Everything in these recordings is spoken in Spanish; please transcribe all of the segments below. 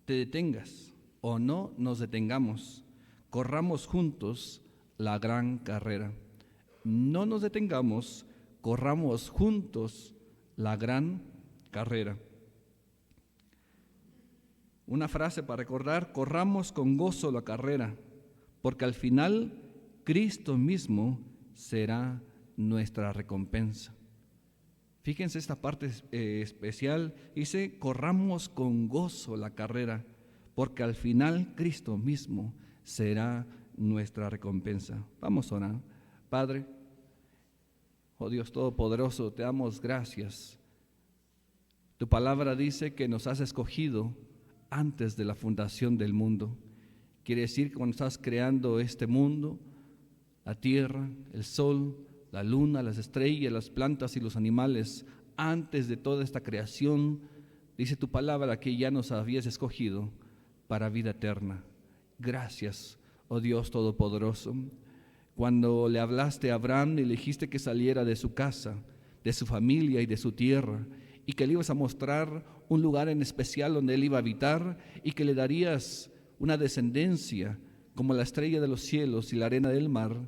te detengas o no nos detengamos, corramos juntos la gran carrera. No nos detengamos, corramos juntos la gran carrera. Una frase para recordar: corramos con gozo la carrera, porque al final Cristo mismo será nuestra recompensa. Fíjense esta parte especial, dice: corramos con gozo la carrera, porque al final Cristo mismo será nuestra recompensa. Vamos a orar. Padre, oh Dios Todopoderoso, te damos gracias. Tu palabra dice que nos has escogido antes de la fundación del mundo. Quiere decir que cuando estás creando este mundo, la tierra, el sol, la luna, las estrellas, las plantas y los animales, antes de toda esta creación, dice tu palabra que ya nos habías escogido para vida eterna. Gracias, oh Dios Todopoderoso. Cuando le hablaste a Abraham y le dijiste que saliera de su casa, de su familia y de su tierra, y que le ibas a mostrar un lugar en especial donde él iba a habitar, y que le darías una descendencia como la estrella de los cielos y la arena del mar,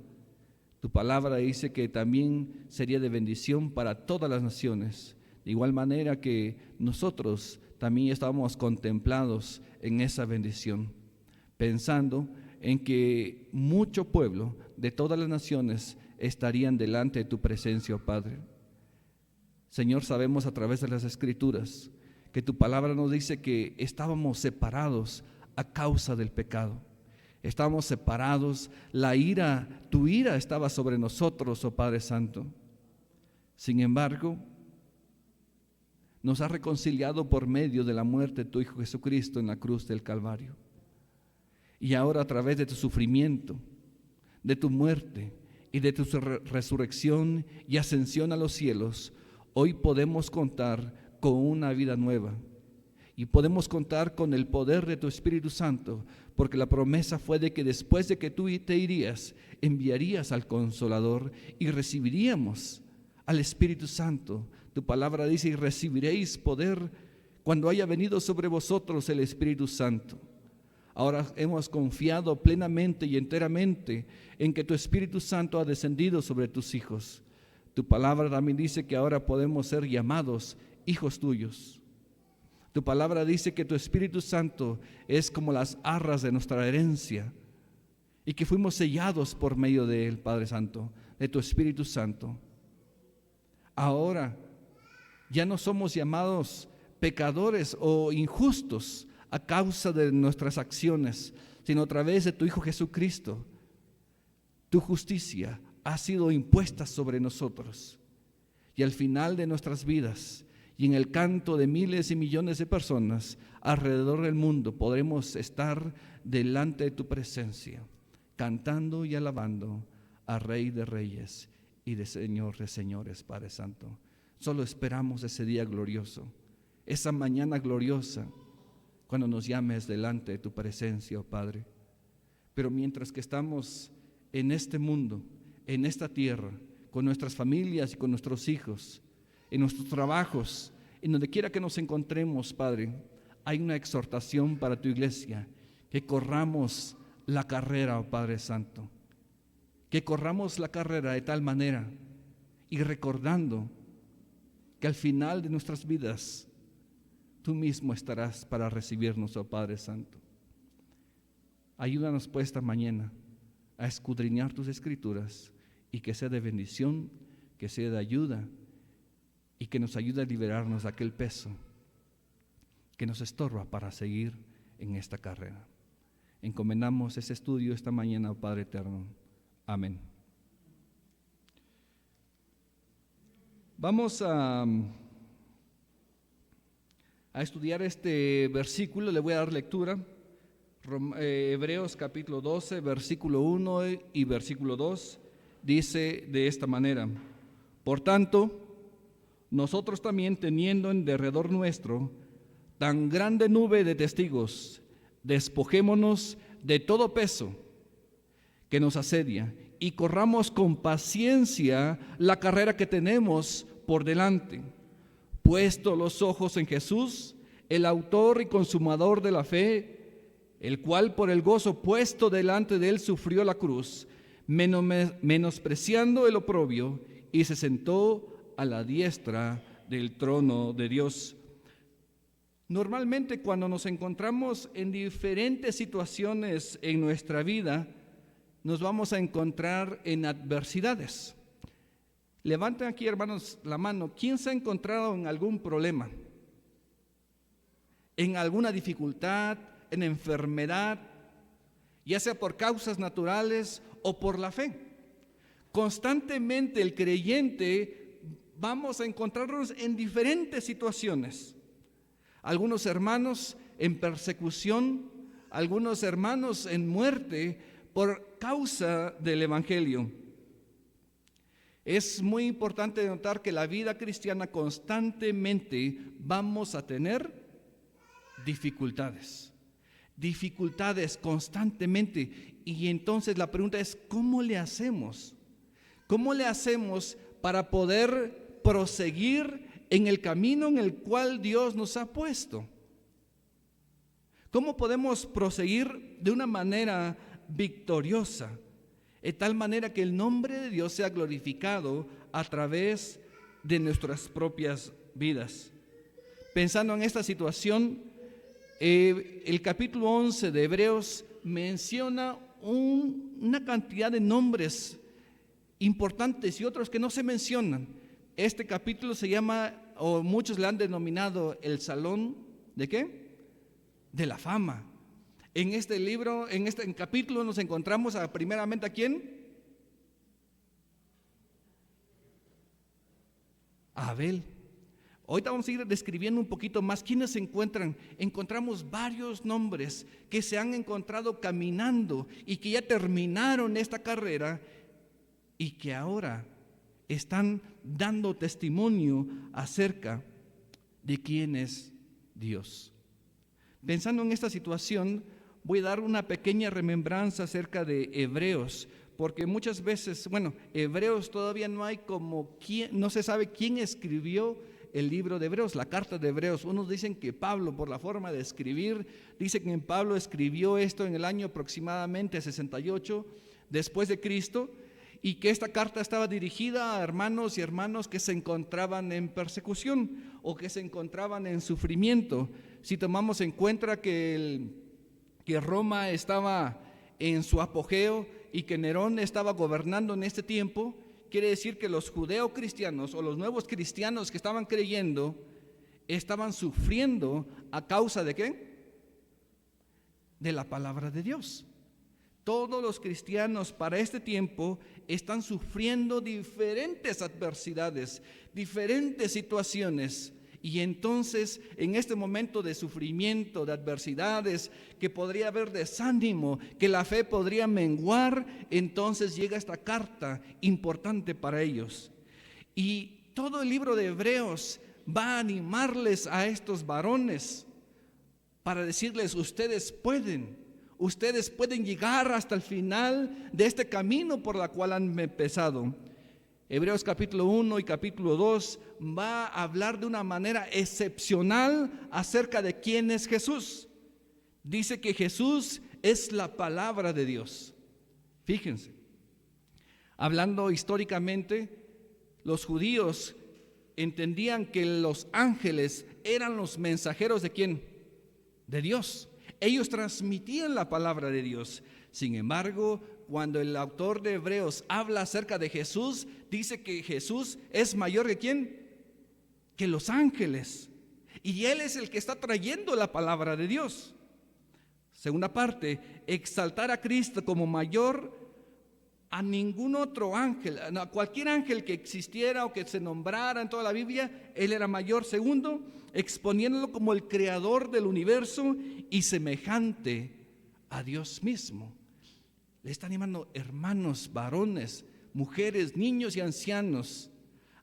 tu palabra dice que también sería de bendición para todas las naciones. De igual manera que nosotros también estábamos contemplados en esa bendición, pensando en que mucho pueblo de todas las naciones estarían delante de tu presencia, oh Padre. Señor, sabemos a través de las Escrituras que tu palabra nos dice que estábamos separados a causa del pecado. Estábamos separados, tu ira estaba sobre nosotros, oh Padre Santo. Sin embargo, nos has reconciliado por medio de la muerte de tu Hijo Jesucristo en la cruz del Calvario. Y ahora, a través de tu sufrimiento, de tu muerte y de tu resurrección y ascensión a los cielos, hoy podemos contar con una vida nueva. Y podemos contar con el poder de tu Espíritu Santo, porque la promesa fue de que después de que tú te irías, enviarías al Consolador y recibiríamos al Espíritu Santo. Tu palabra dice: y recibiréis poder cuando haya venido sobre vosotros el Espíritu Santo. Ahora hemos confiado plenamente y enteramente en que tu Espíritu Santo ha descendido sobre tus hijos. Tu palabra también dice que ahora podemos ser llamados hijos tuyos. Tu palabra dice que tu Espíritu Santo es como las arras de nuestra herencia y que fuimos sellados por medio de él, Padre Santo, de tu Espíritu Santo. Ahora ya no somos llamados pecadores o injustos a causa de nuestras acciones, sino a través de tu Hijo Jesucristo. Tu justicia ha sido impuesta sobre nosotros, y al final de nuestras vidas y en el canto de miles y millones de personas alrededor del mundo podremos estar delante de tu presencia, cantando y alabando a Rey de Reyes y de Señor de Señores, Padre Santo. Solo esperamos ese día glorioso, esa mañana gloriosa, cuando nos llames delante de tu presencia, oh Padre. Pero mientras que estamos en este mundo, en esta tierra, con nuestras familias y con nuestros hijos, en nuestros trabajos, en donde quiera que nos encontremos, Padre, hay una exhortación para tu iglesia: que corramos la carrera, oh Padre Santo, que corramos la carrera de tal manera y recordando que al final de nuestras vidas tú mismo estarás para recibirnos, oh Padre Santo. Ayúdanos pues esta mañana a escudriñar tus escrituras y que sea de bendición, que sea de ayuda y que nos ayude a liberarnos de aquel peso que nos estorba para seguir en esta carrera. Encomendamos ese estudio esta mañana, oh Padre eterno. Amén. Vamos a estudiar este versículo. Le voy a dar lectura. Hebreos capítulo 12, versículo 1 y versículo 2, dice de esta manera: por tanto, nosotros también, teniendo en derredor nuestro tan grande nube de testigos, despojémonos de todo peso que nos asedia y corramos con paciencia la carrera que tenemos por delante, puesto los ojos en Jesús, el autor y consumador de la fe, el cual por el gozo puesto delante de él sufrió la cruz, menospreciando el oprobio, y se sentó a la diestra del trono de Dios. Normalmente cuando nos encontramos en diferentes situaciones en nuestra vida, nos vamos a encontrar en adversidades. Levanten aquí, hermanos, la mano. ¿Quién se ha encontrado en algún problema? En alguna dificultad, en enfermedad, ya sea por causas naturales o por la fe. Constantemente el creyente vamos a encontrarnos en diferentes situaciones. Algunos hermanos en persecución, algunos hermanos en muerte por causa del evangelio. Es muy importante notar que la vida cristiana constantemente vamos a tener dificultades constantemente. Y entonces la pregunta es, ¿cómo le hacemos? ¿Cómo le hacemos para poder proseguir en el camino en el cual Dios nos ha puesto? ¿Cómo podemos proseguir de una manera victoriosa, de tal manera que el nombre de Dios sea glorificado a través de nuestras propias vidas? Pensando en esta situación, el capítulo 11 de Hebreos menciona una cantidad de nombres importantes y otros que no se mencionan. Este capítulo se llama, o muchos le han denominado, el Salón ¿de qué? De la Fama. En este libro, en este capítulo nos encontramos primeramente ¿a quién? A Abel. Ahorita vamos a ir describiendo un poquito más quiénes se encuentran. Encontramos varios nombres que se han encontrado caminando y que ya terminaron esta carrera y que ahora están dando testimonio acerca de quién es Dios. Pensando en esta situación, voy a dar una pequeña remembranza acerca de Hebreos, porque muchas veces, Hebreos todavía no hay no se sabe quién escribió el libro de Hebreos, la carta de Hebreos. Unos dicen que Pablo, por la forma de escribir, dice que Pablo escribió esto en el año aproximadamente 68 después de Cristo, y que esta carta estaba dirigida a hermanos y hermanas que se encontraban en persecución o que se encontraban en sufrimiento. Si tomamos en cuenta que Roma estaba en su apogeo y que Nerón estaba gobernando en este tiempo, quiere decir que los judeocristianos o los nuevos cristianos que estaban creyendo estaban sufriendo a causa ¿de qué? De la palabra de Dios. Todos los cristianos para este tiempo están sufriendo diferentes adversidades, diferentes situaciones. Y entonces, en este momento de sufrimiento, de adversidades, que podría haber desánimo, que la fe podría menguar, entonces llega esta carta importante para ellos. Y todo el libro de Hebreos va a animarles a estos varones para decirles, ustedes pueden llegar hasta el final de este camino por la cual han empezado. Hebreos capítulo 1 y capítulo 2 va a hablar de una manera excepcional acerca de quién es Jesús. Dice que Jesús es la palabra de Dios. Fíjense, hablando históricamente, los judíos entendían que los ángeles eran los mensajeros ¿de quién? De Dios. Ellos transmitían la palabra de Dios. Sin embargo, cuando el autor de Hebreos habla acerca de Jesús, dice que Jesús es mayor que ¿quién? Que los ángeles. Y Él es el que está trayendo la palabra de Dios. Segunda parte, exaltar a Cristo como mayor a ningún otro ángel, a cualquier ángel que existiera o que se nombrara en toda la Biblia, Él era mayor. Segundo, exponiéndolo como el creador del universo y semejante a Dios mismo. Le está animando hermanos, varones, mujeres, niños y ancianos,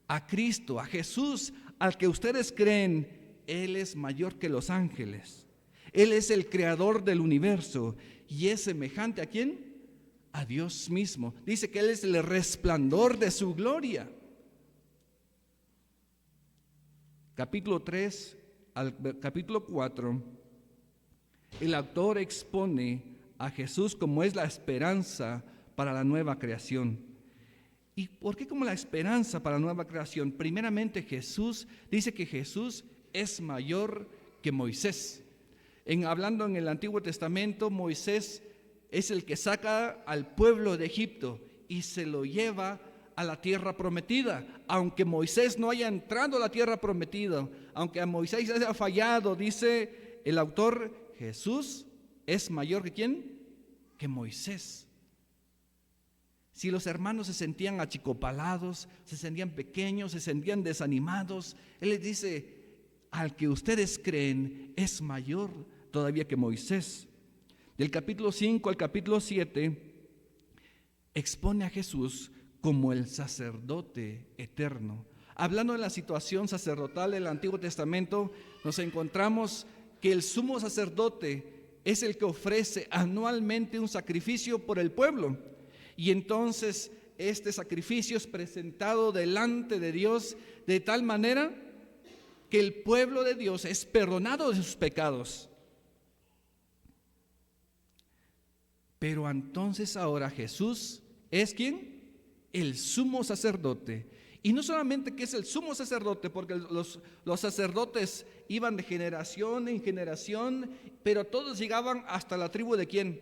a Cristo, a Jesús, al que ustedes creen. Él es mayor que los ángeles. Él es el creador del universo y es semejante ¿a quién? A Dios mismo. Dice que Él es el resplandor de su gloria. Capítulo 3 al capítulo 4, el autor expone a Jesús como es la esperanza para la nueva creación. ¿Y por qué como la esperanza para la nueva creación? Primeramente, Jesús dice que Jesús es mayor que Moisés. Hablando en el Antiguo Testamento, Moisés es el que saca al pueblo de Egipto y se lo lleva a la tierra prometida. Aunque Moisés no haya entrado a la tierra prometida, aunque a Moisés haya fallado, dice el autor, Jesús es mayor que ¿quién? Que Moisés. Si los hermanos se sentían achicopalados, se sentían pequeños, se sentían desanimados, Él les dice, al que ustedes creen es mayor todavía que Moisés. Del capítulo 5 al capítulo 7, expone a Jesús como el sacerdote eterno. Hablando de la situación sacerdotal del Antiguo Testamento, nos encontramos que el sumo sacerdote es el que ofrece anualmente un sacrificio por el pueblo. Y entonces este sacrificio es presentado delante de Dios de tal manera que el pueblo de Dios es perdonado de sus pecados. Pero entonces ahora Jesús es ¿quién? El sumo sacerdote. Y no solamente que es el sumo sacerdote, porque los sacerdotes iban de generación en generación, pero todos llegaban hasta la tribu de ¿quién?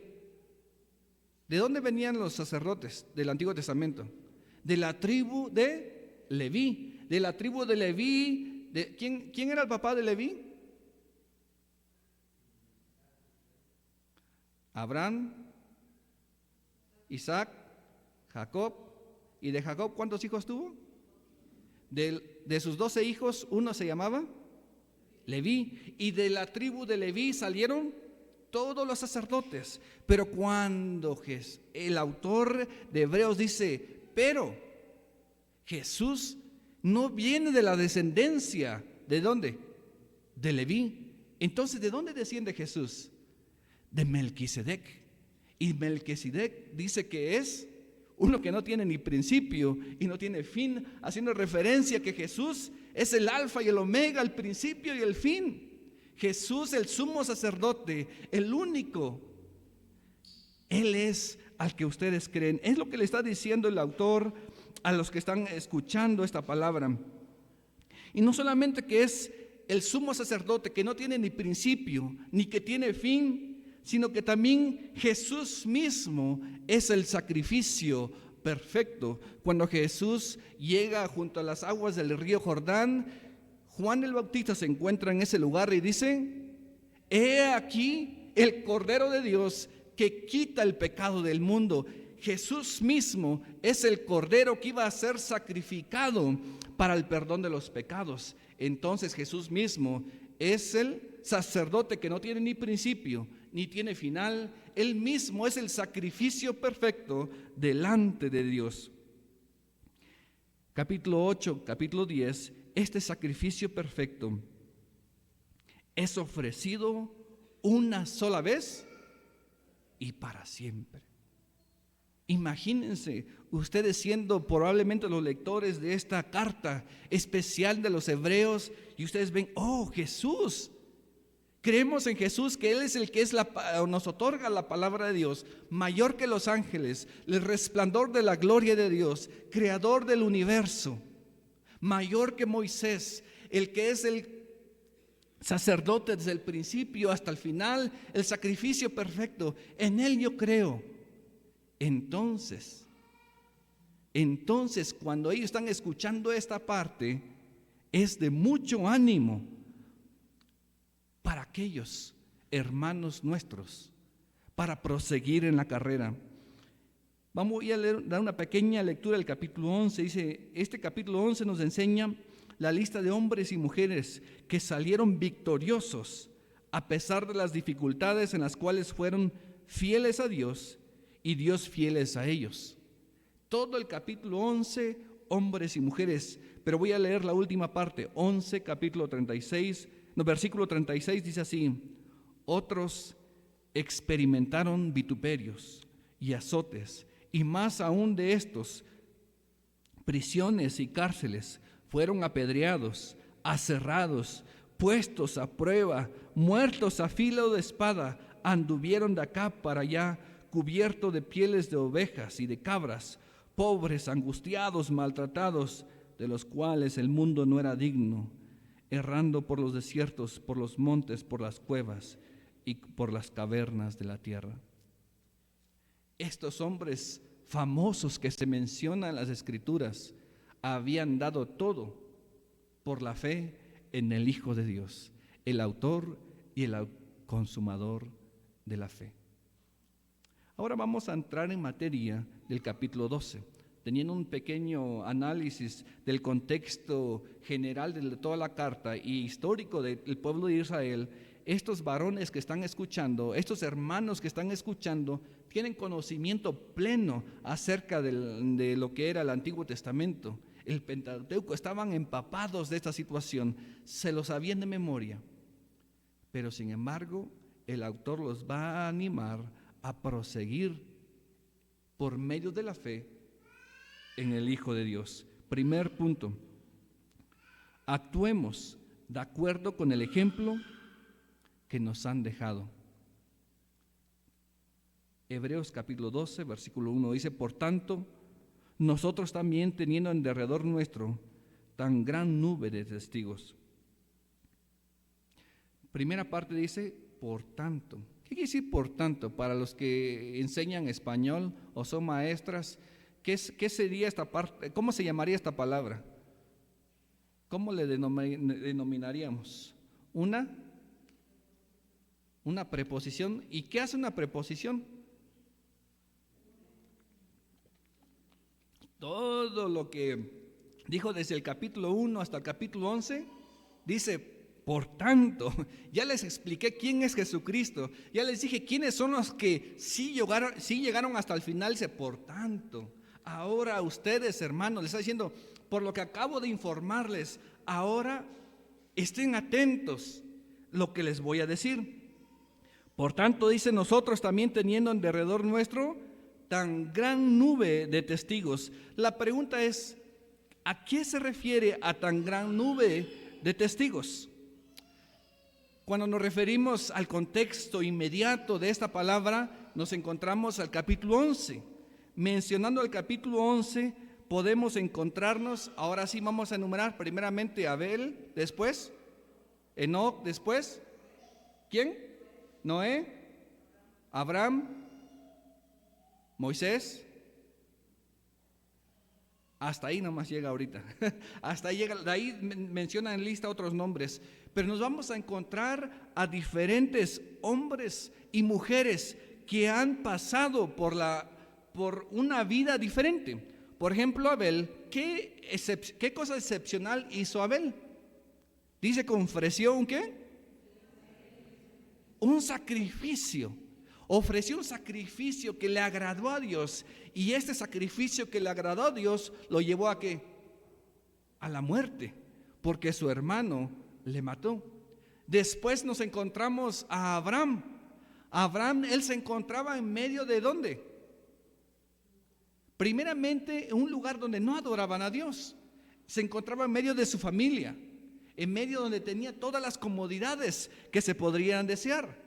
¿De dónde venían los sacerdotes del Antiguo Testamento? De la tribu de Leví. De la tribu de Leví. ¿Quién era el papá de Leví? Abraham, Isaac, Jacob. ¿Y de Jacob cuántos hijos tuvo? De sus 12 hijos, uno se llamaba Leví. Y de la tribu de Leví salieron todos los sacerdotes. Pero cuando el autor de Hebreos dice, pero Jesús no viene de la descendencia, ¿de dónde? De Leví. Entonces, ¿de dónde desciende Jesús? De Melquisedec. Y Melquisedec dice que es uno que no tiene ni principio y no tiene fin, haciendo referencia a que Jesús es el alfa y el omega, el principio y el fin. Jesús, el sumo sacerdote, el único, Él es al que ustedes creen. Es lo que le está diciendo el autor a los que están escuchando esta palabra. Y no solamente que es el sumo sacerdote que no tiene ni principio ni que tiene fin, sino que también Jesús mismo es el sacrificio perfecto. Cuando Jesús llega junto a las aguas del río Jordán, Juan el Bautista se encuentra en ese lugar y dice, he aquí el Cordero de Dios que quita el pecado del mundo. Jesús mismo es el Cordero que iba a ser sacrificado para el perdón de los pecados. Entonces Jesús mismo es el sacerdote que no tiene ni principio ni tiene final. Él mismo es el sacrificio perfecto delante de Dios. Capítulo 8, capítulo 10. Este sacrificio perfecto es ofrecido una sola vez y para siempre. Imagínense ustedes siendo probablemente los lectores de esta carta especial de los hebreos y ustedes ven, oh, Jesús. Creemos en Jesús, que Él es el que nos otorga la palabra de Dios, mayor que los ángeles, el resplandor de la gloria de Dios, creador del universo, mayor que Moisés, el que es el sacerdote desde el principio hasta el final, el sacrificio perfecto. En Él yo creo. Entonces, cuando ellos están escuchando esta parte, es de mucho ánimo para aquellos hermanos nuestros, para proseguir en la carrera. Vamos a dar una pequeña lectura del capítulo 11. Dice, este capítulo 11 nos enseña la lista de hombres y mujeres que salieron victoriosos a pesar de las dificultades en las cuales fueron fieles a Dios y Dios fieles a ellos. Todo el capítulo 11, hombres y mujeres, pero voy a leer la última parte, 11, capítulo 36, versículo 36 dice así: otros experimentaron vituperios y azotes, y más aún de estos, prisiones y cárceles, fueron apedreados, aserrados, puestos a prueba, muertos a filo de espada, anduvieron de acá para allá, cubiertos de pieles de ovejas y de cabras, pobres, angustiados, maltratados, de los cuales el mundo no era digno, errando por los desiertos, por los montes, por las cuevas y por las cavernas de la tierra. Estos hombres famosos que se mencionan en las Escrituras habían dado todo por la fe en el Hijo de Dios, el autor y el consumador de la fe. Ahora vamos a entrar en materia del capítulo 12, teniendo un pequeño análisis del contexto general de toda la carta y histórico del pueblo de Israel. Estos varones que están escuchando, estos hermanos que están escuchando, tienen conocimiento pleno acerca de lo que era el Antiguo Testamento. El Pentateuco, estaban empapados de esta situación, se lo sabían de memoria. Pero sin embargo, el autor los va a animar a proseguir por medio de la fe en el Hijo de Dios. Primer punto: actuemos de acuerdo con el ejemplo que nos han dejado. Hebreos capítulo 12, versículo 1 dice: por tanto, nosotros también, teniendo en derredor nuestro tan gran nube de testigos. Primera parte dice, por tanto. ¿Qué quiere decir por tanto? Para los que enseñan español o son maestras, ¿qué sería esta parte? ¿Cómo se llamaría esta palabra? ¿Cómo le denominaríamos? Una preposición. ¿Y qué hace una preposición? Todo lo que dijo desde el capítulo 1 hasta el capítulo 11, dice por tanto. Ya les expliqué quién es Jesucristo, ya les dije quiénes son los que sí llegaron hasta el final. Dice por tanto. Ahora ustedes, hermanos, les está diciendo, por lo que acabo de informarles, ahora estén atentos lo que les voy a decir. Por tanto, dice, nosotros también teniendo en derredor nuestro tan gran nube de testigos. La pregunta es, ¿a qué se refiere a tan gran nube de testigos? Cuando nos referimos al contexto inmediato de esta palabra, nos encontramos al capítulo 11. Mencionando el capítulo 11, podemos encontrarnos, ahora sí vamos a enumerar primeramente Abel, después Enoc, después ¿quién? Noé, Abraham, Moisés. Hasta ahí nomás llega ahorita. Hasta ahí llega, de ahí menciona en lista otros nombres. Pero nos vamos a encontrar a diferentes hombres y mujeres que han pasado por una vida diferente. Por ejemplo, Abel, ¿qué cosa excepcional hizo Abel? Dice que ofreció un ¿qué? Un sacrificio. Ofreció un sacrificio que le agradó a Dios, y este sacrificio que le agradó a Dios lo llevó a ¿qué? A la muerte, porque su hermano le mató. Después nos encontramos a Abraham. Abraham, él se encontraba en medio de ¿dónde? Primeramente en un lugar donde no adoraban a Dios. Se encontraba en medio de su familia, en medio donde tenía todas las comodidades que se podrían desear.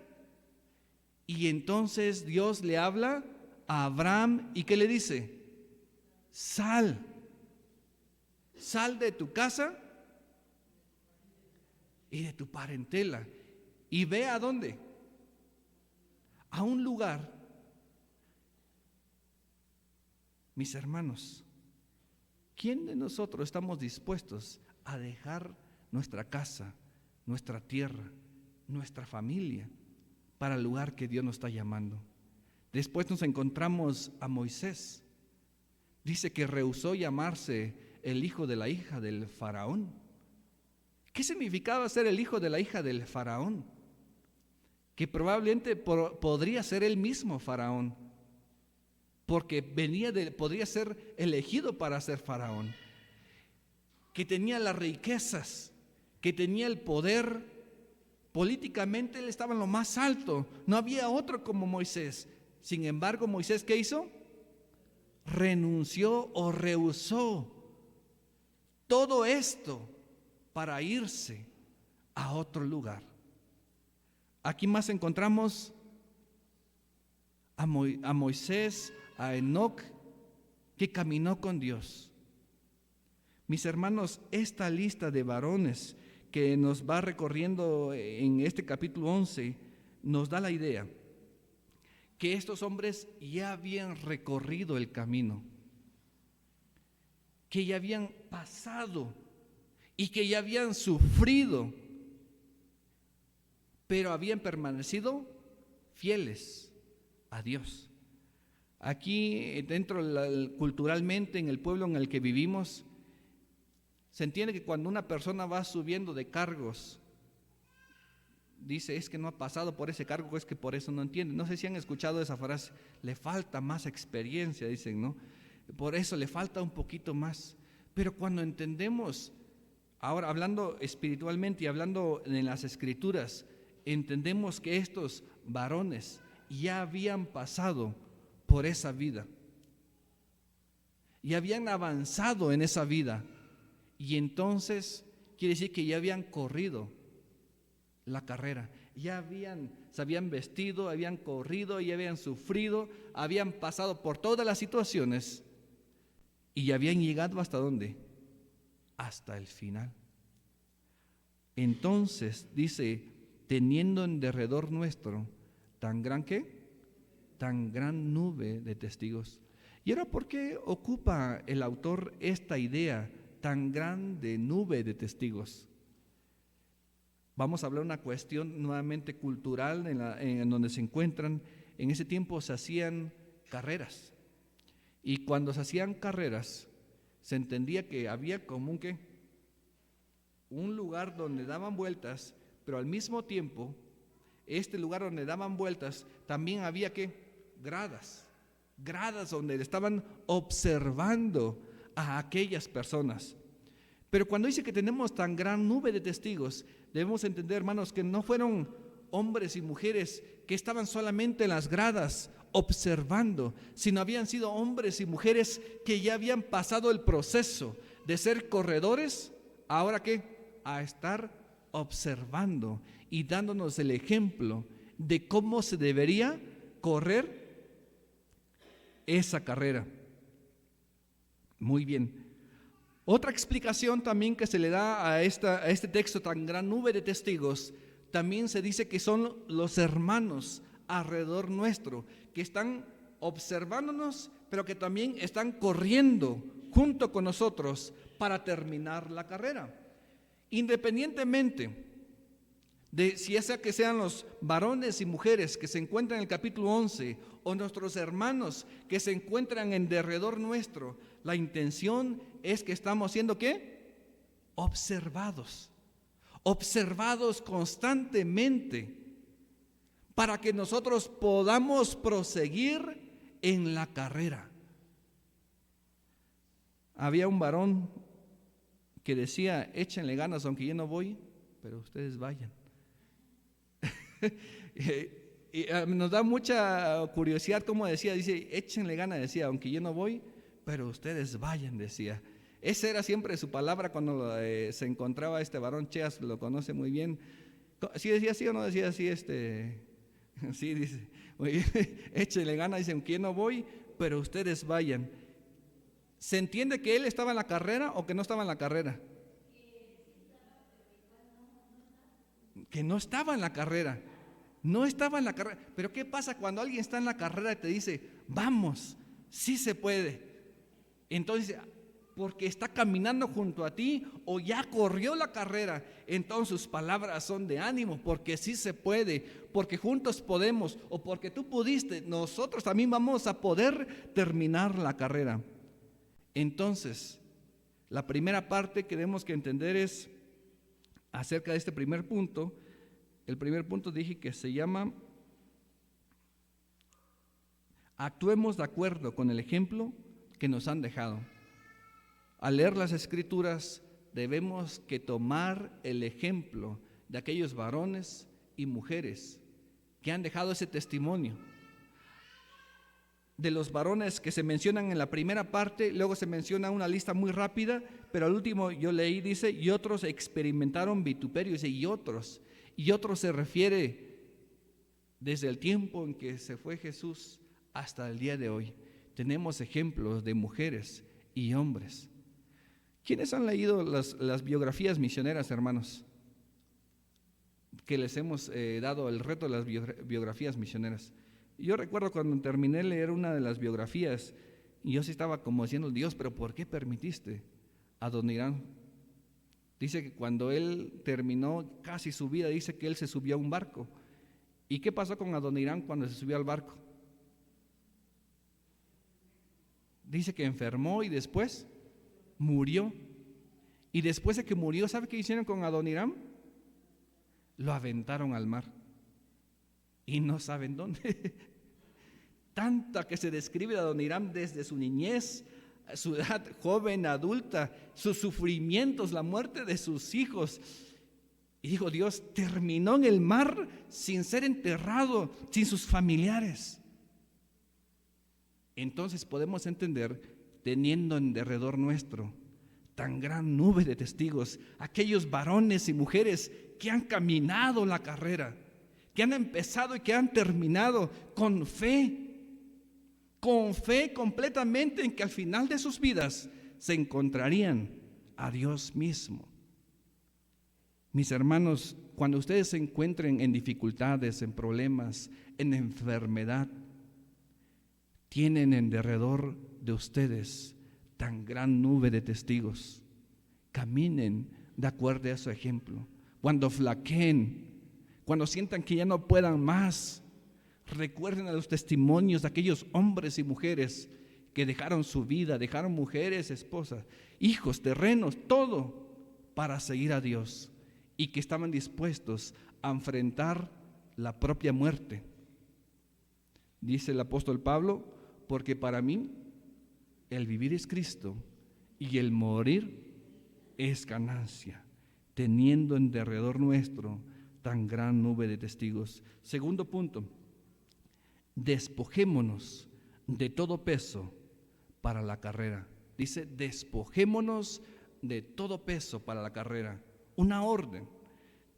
Y entonces Dios le habla a Abraham y ¿qué le dice? Sal de tu casa y de tu parentela y ve a dónde, a un lugar. Mis hermanos, ¿quién de nosotros estamos dispuestos a dejar nuestra casa, nuestra tierra, nuestra familia para el lugar que Dios nos está llamando? Después nos encontramos a Moisés. Dice que rehusó llamarse el hijo de la hija del faraón. ¿Qué significaba ser el hijo de la hija del faraón? Que probablemente podría ser él mismo faraón, porque podría ser elegido para ser faraón, que tenía las riquezas, que tenía el poder. Políticamente él estaba en lo más alto, no había otro como Moisés. Sin embargo, Moisés, ¿qué hizo? Renunció o rehusó todo esto para irse a otro lugar. Aquí más encontramos a Moisés, a Enoc, que caminó con Dios. Mis hermanos, esta lista de varones que nos va recorriendo en este capítulo 11 nos da la idea que estos hombres ya habían recorrido el camino, que ya habían pasado y que ya habían sufrido, pero habían permanecido fieles a Dios. Aquí culturalmente en el pueblo en el que vivimos, se entiende que cuando una persona va subiendo de cargos, dice, es que no ha pasado por ese cargo, es que por eso no entiende. No sé si han escuchado esa frase, le falta más experiencia, dicen, ¿no? Por eso le falta un poquito más. Pero cuando entendemos, ahora hablando espiritualmente y hablando en las Escrituras, entendemos que estos varones ya habían pasado por esa vida y habían avanzado en esa vida, y entonces quiere decir que ya habían corrido la carrera, se habían vestido, habían corrido, ya habían sufrido, habían pasado por todas las situaciones y ya habían llegado ¿hasta dónde? Hasta el final. Entonces dice, teniendo en derredor nuestro tan gran nube de testigos. Y ahora, ¿por qué ocupa el autor esta idea tan grande nube de testigos? Vamos a hablar una cuestión nuevamente cultural en donde se encuentran. En ese tiempo se hacían carreras, y cuando se hacían carreras se entendía que había como un lugar donde daban vueltas, pero al mismo tiempo este lugar donde daban vueltas también había gradas donde estaban observando a aquellas personas. Pero cuando dice que tenemos tan gran nube de testigos, debemos entender, hermanos, que no fueron hombres y mujeres que estaban solamente en las gradas observando, sino habían sido hombres y mujeres que ya habían pasado el proceso de ser corredores, ahora a estar observando y dándonos el ejemplo de cómo se debería correr esa carrera. Muy bien. Otra explicación también que se le da a este texto, tan gran nube de testigos, también se dice que son los hermanos alrededor nuestro, que están observándonos, pero que también están corriendo junto con nosotros para terminar la carrera. Independientemente de si sea que sean los varones y mujeres que se encuentran en el capítulo 11 o nuestros hermanos que se encuentran en derredor nuestro, la intención es que estamos siendo observados constantemente para que nosotros podamos proseguir en la carrera. Había un varón que decía, échenle ganas aunque yo no voy, pero ustedes vayan. Y nos da mucha curiosidad cómo decía, dice, échenle ganas, decía, aunque yo no voy, pero ustedes vayan, decía. Esa era siempre su palabra cuando se encontraba este varón. Cheas lo conoce muy bien. ¿Sí decía así o no decía así? Sí, dice, échenle ganas, dice, aunque yo no voy, pero ustedes vayan. ¿Se entiende que él estaba en la carrera o que no estaba en la carrera? Que no estaba en la carrera. No estaba en la carrera. Pero ¿qué pasa cuando alguien está en la carrera y te dice, vamos, sí se puede? Entonces, porque está caminando junto a ti o ya corrió la carrera, entonces sus palabras son de ánimo, porque sí se puede, porque juntos podemos, o porque tú pudiste, nosotros también vamos a poder terminar la carrera. Entonces, la primera parte que tenemos que entender es acerca de este primer punto. El primer punto dije que se llama actuemos de acuerdo con el ejemplo que nos han dejado. Al leer las Escrituras debemos que tomar el ejemplo de aquellos varones y mujeres que han dejado ese testimonio. de los varones que se mencionan en la primera parte, luego se menciona una lista muy rápida, pero al último yo leí, dice, y otros experimentaron vituperio, dice, y otros se refiere desde el tiempo en que se fue Jesús hasta el día de hoy. Tenemos ejemplos de mujeres y hombres. ¿Quiénes han leído las biografías misioneras, hermanos? Que les hemos dado el reto de las biografías misioneras. Yo recuerdo cuando terminé de leer una de las biografías, y yo sí estaba como diciendo, Dios, pero ¿por qué permitiste a Adoniram? Dice que cuando él terminó casi su vida, dice que él se subió a un barco. ¿Y qué pasó con Adoniram cuando se subió al barco? Dice que enfermó y después murió. Y después de que murió, ¿sabe qué hicieron con Adoniram? Lo aventaron al mar. Y no saben dónde. Tanta que se describe de Adoniram desde su niñez, su edad joven, adulta, sus sufrimientos, la muerte de sus hijos. Y dijo, Dios terminó en el mar sin ser enterrado, sin sus familiares. Entonces podemos entender, teniendo en derredor nuestro tan gran nube de testigos, aquellos varones y mujeres que han caminado la carrera, que han empezado y que han terminado con fe completamente en que al final de sus vidas se encontrarían a Dios mismo. Mis hermanos, cuando ustedes se encuentren en dificultades, en problemas, en enfermedad, tienen en derredor de ustedes tan gran nube de testigos. Caminen de acuerdo a su ejemplo. Cuando flaqueen, cuando sientan que ya no puedan más, recuerden a los testimonios de aquellos hombres y mujeres que dejaron su vida, dejaron mujeres, esposas, hijos, terrenos, todo para seguir a Dios, y que estaban dispuestos a enfrentar la propia muerte. Dice el apóstol Pablo, porque para mí el vivir es Cristo y el morir es ganancia, teniendo en derredor nuestro tan gran nube de testigos. Segundo punto, despojémonos de todo peso para la carrera. Dice, despojémonos de todo peso para la carrera. Una orden.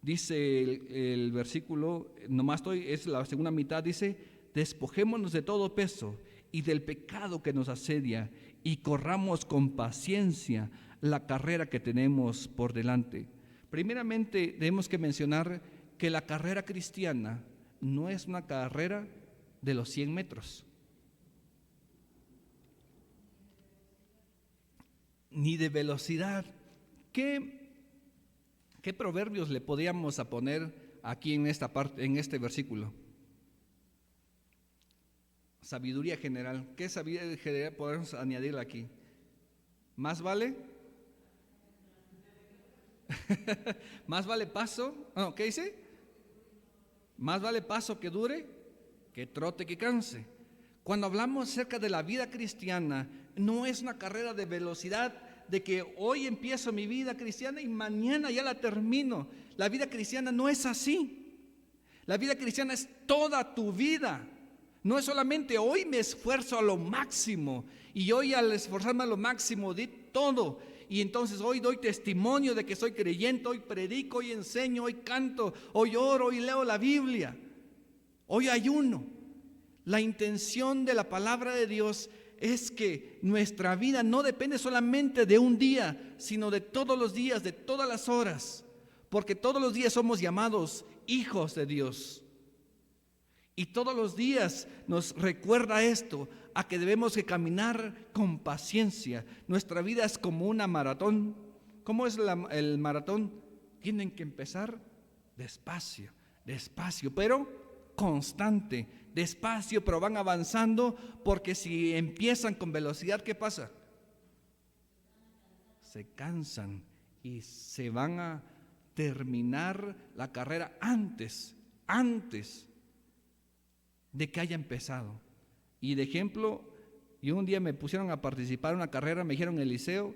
Dice el versículo, es la segunda mitad, dice, despojémonos de todo peso y del pecado que nos asedia y corramos con paciencia la carrera que tenemos por delante. Primeramente tenemos que mencionar que la carrera cristiana no es una carrera de los 100 metros, ni de velocidad. ¿Qué proverbios le podríamos poner aquí en esta parte, en este versículo? Sabiduría general. ¿Qué sabiduría general podemos añadirle aquí? ¿Más vale? ¿Más vale paso? ¿Qué dice? Más vale paso que dure que trote que canse. Cuando hablamos acerca de la vida cristiana, no es una carrera de velocidad, de que hoy empiezo mi vida cristiana y mañana ya la termino. La vida cristiana no es así. La vida cristiana es toda tu vida. No es solamente hoy me esfuerzo a lo máximo y hoy al esforzarme a lo máximo di todo y entonces hoy doy testimonio de que soy creyente, hoy predico, hoy enseño, hoy canto, hoy oro, hoy leo la Biblia, hoy ayuno. La intención de la palabra de Dios es que nuestra vida no depende solamente de un día, sino de todos los días, de todas las horas, porque todos los días somos llamados hijos de Dios. Y todos los días nos recuerda esto, a que debemos de caminar con paciencia. Nuestra vida es como una maratón. ¿Cómo es el maratón? Tienen que empezar despacio, pero constante. Despacio, pero van avanzando, porque si empiezan con velocidad, ¿qué pasa? Se cansan y se van a terminar la carrera antes de que haya empezado. Y de ejemplo, yo un día me pusieron a participar en una carrera, me dijeron en el liceo,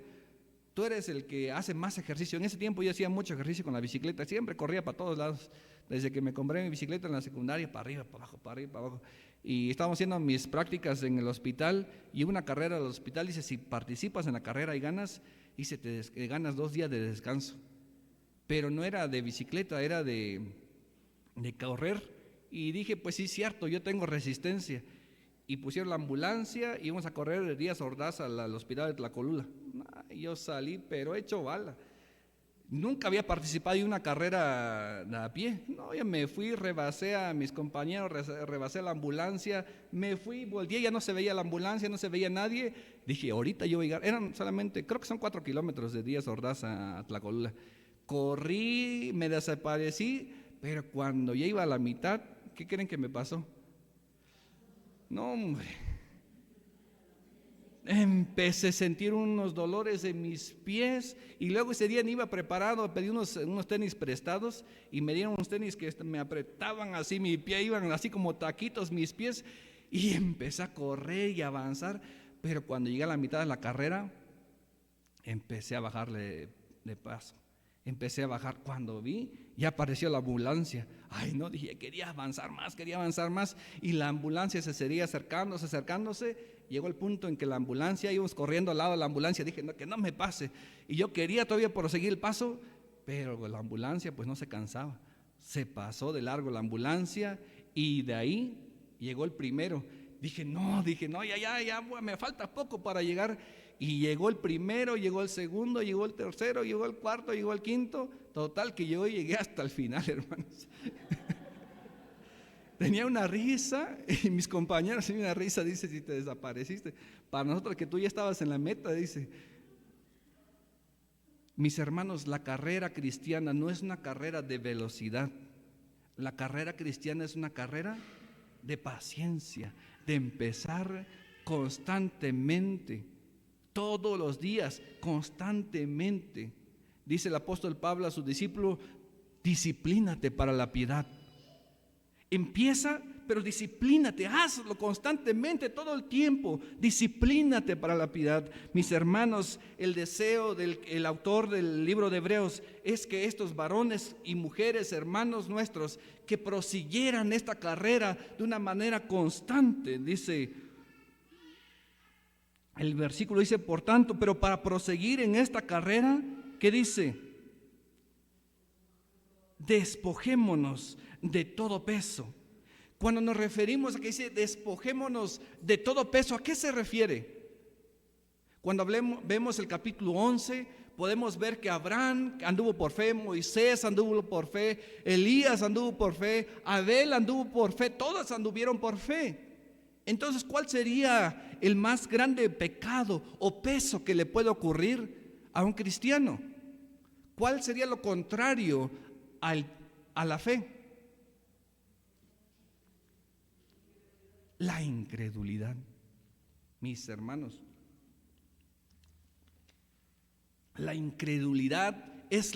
tú eres el que hace más ejercicio. En ese tiempo yo hacía mucho ejercicio con la bicicleta, siempre corría para todos lados, desde que me compré mi bicicleta en la secundaria, para arriba, para abajo, para arriba, para abajo. y estábamos haciendo mis prácticas en el hospital, y una carrera del hospital, dice, si participas en la carrera y ganas, dice, te ganas 2 días de descanso. Pero no era de bicicleta, era de correr. Y dije, pues sí, cierto, yo tengo resistencia. Y pusieron la ambulancia y íbamos a correr el Díaz Ordaz al hospital de Tlacolula. Y yo salí, pero hecho bala. Nunca había participado en una carrera a pie. No, ya me fui, rebasé a mis compañeros, rebasé la ambulancia, me fui, volteé, ya no se veía la ambulancia, no se veía nadie. Dije, ahorita yo voy a llegar. Eran solamente, creo que son 4 kilómetros de Díaz Ordaz a Tlacolula. Corrí, me desaparecí, pero cuando ya iba a la mitad, ¿qué creen que me pasó? No, hombre. Empecé a sentir unos dolores en mis pies, y luego ese día ni iba preparado, pedí unos tenis prestados y me dieron unos tenis que me apretaban así, mi pie iban así como taquitos mis pies, y empecé a correr y a avanzar, pero cuando llegué a la mitad de la carrera empecé a bajarle de paso. Empecé a bajar, cuando vi, ya apareció la ambulancia. Ay, no, dije, quería avanzar más, y la ambulancia se seguía acercándose. Llegó el punto en que la ambulancia, íbamos corriendo al lado de la ambulancia, dije, no, que no me pase. Y yo quería todavía proseguir el paso, pero la ambulancia pues no se cansaba. Se pasó de largo la ambulancia, y de ahí llegó el primero. Dije, no, ya, me falta poco para llegar. Y llegó el primero, llegó el segundo, llegó el tercero, llegó el cuarto, llegó el quinto. Total que yo llegué hasta el final, hermanos. Tenía una risa, y mis compañeros tenían una risa, dice, si te desapareciste. Para nosotros que tú ya estabas en la meta, dice. Mis hermanos, la carrera cristiana no es una carrera de velocidad. La carrera cristiana es una carrera de paciencia, de empezar constantemente. Todos los días, constantemente. Dice el apóstol Pablo a su discípulo, disciplínate para la piedad. Empieza, pero disciplínate, hazlo constantemente, todo el tiempo. Disciplínate para la piedad. Mis hermanos, el deseo del autor del libro de Hebreos es que estos varones y mujeres, hermanos nuestros, que prosiguieran esta carrera de una manera constante. Dice el versículo, dice, por tanto, pero para proseguir en esta carrera, ¿qué dice? Despojémonos de todo peso. Cuando nos referimos a que dice despojémonos de todo peso, ¿a qué se refiere? Cuando vemos el capítulo 11, podemos ver que Abraham anduvo por fe, Moisés anduvo por fe, Elías anduvo por fe, Abel anduvo por fe, todos anduvieron por fe. Entonces, ¿cuál sería el más grande pecado o peso que le puede ocurrir a un cristiano? ¿Cuál sería lo contrario a la fe? La incredulidad, mis hermanos. La incredulidad es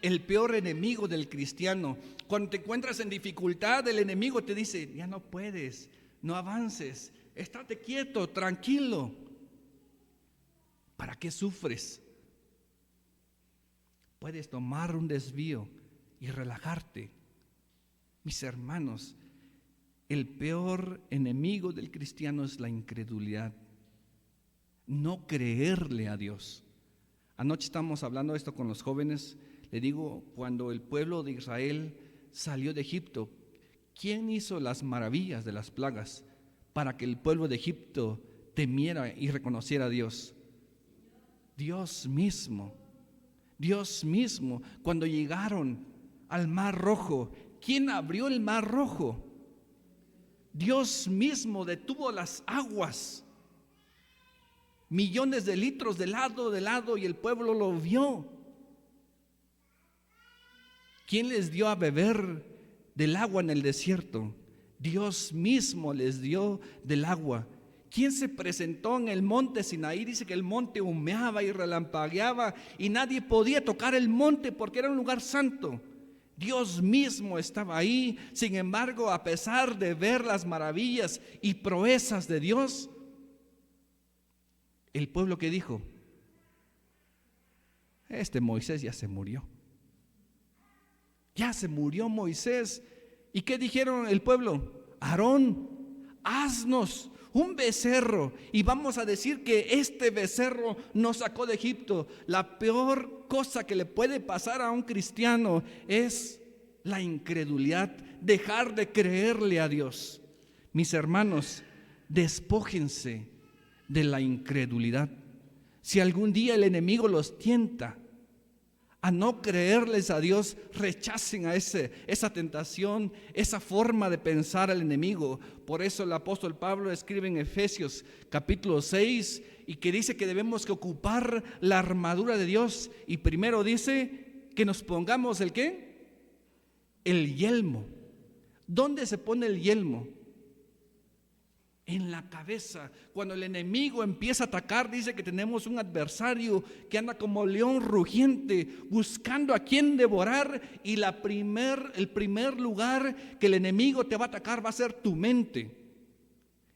el peor enemigo del cristiano. Cuando te encuentras en dificultad, el enemigo te dice, ya no puedes, no avances, estate quieto, tranquilo. ¿Para qué sufres? Puedes tomar un desvío y relajarte. Mis hermanos, el peor enemigo del cristiano es la incredulidad. No creerle a Dios. Anoche estábamos hablando de esto con los jóvenes. Le digo, cuando el pueblo de Israel salió de Egipto, ¿quién hizo las maravillas de las plagas para que el pueblo de Egipto temiera y reconociera a Dios? Dios mismo. Dios mismo. Cuando llegaron al Mar Rojo, ¿quién abrió el Mar Rojo? Dios mismo detuvo las aguas. Millones de litros de lado, y el pueblo lo vio. ¿Quién les dio a beber del agua en el desierto? Dios mismo les dio del agua. ¿Quién se presentó en el monte Sinaí? Dice que el monte humeaba y relampagueaba y nadie podía tocar el monte porque era un lugar santo. Dios mismo estaba ahí. Sin embargo, a pesar de ver las maravillas y proezas de Dios, el pueblo que dijo, este Moisés ya se murió. Ya se murió Moisés. ¿Y qué dijeron el pueblo? Aarón, haznos un becerro y vamos a decir que este becerro nos sacó de Egipto. La peor cosa que le puede pasar a un cristiano es la incredulidad, dejar de creerle a Dios. Mis hermanos, despójense de la incredulidad. Si algún día el enemigo los tienta a no creerles a Dios, rechacen a esa tentación, esa forma de pensar al enemigo. Por eso el apóstol Pablo escribe en Efesios capítulo 6 y que dice que debemos que ocupar la armadura de Dios, y primero dice que nos pongamos ¿el qué? El yelmo. ¿Dónde se pone el yelmo? En la cabeza. Cuando el enemigo empieza a atacar, dice que tenemos un adversario que anda como león rugiente buscando a quien devorar, y el primer lugar que el enemigo te va a atacar va a ser tu mente.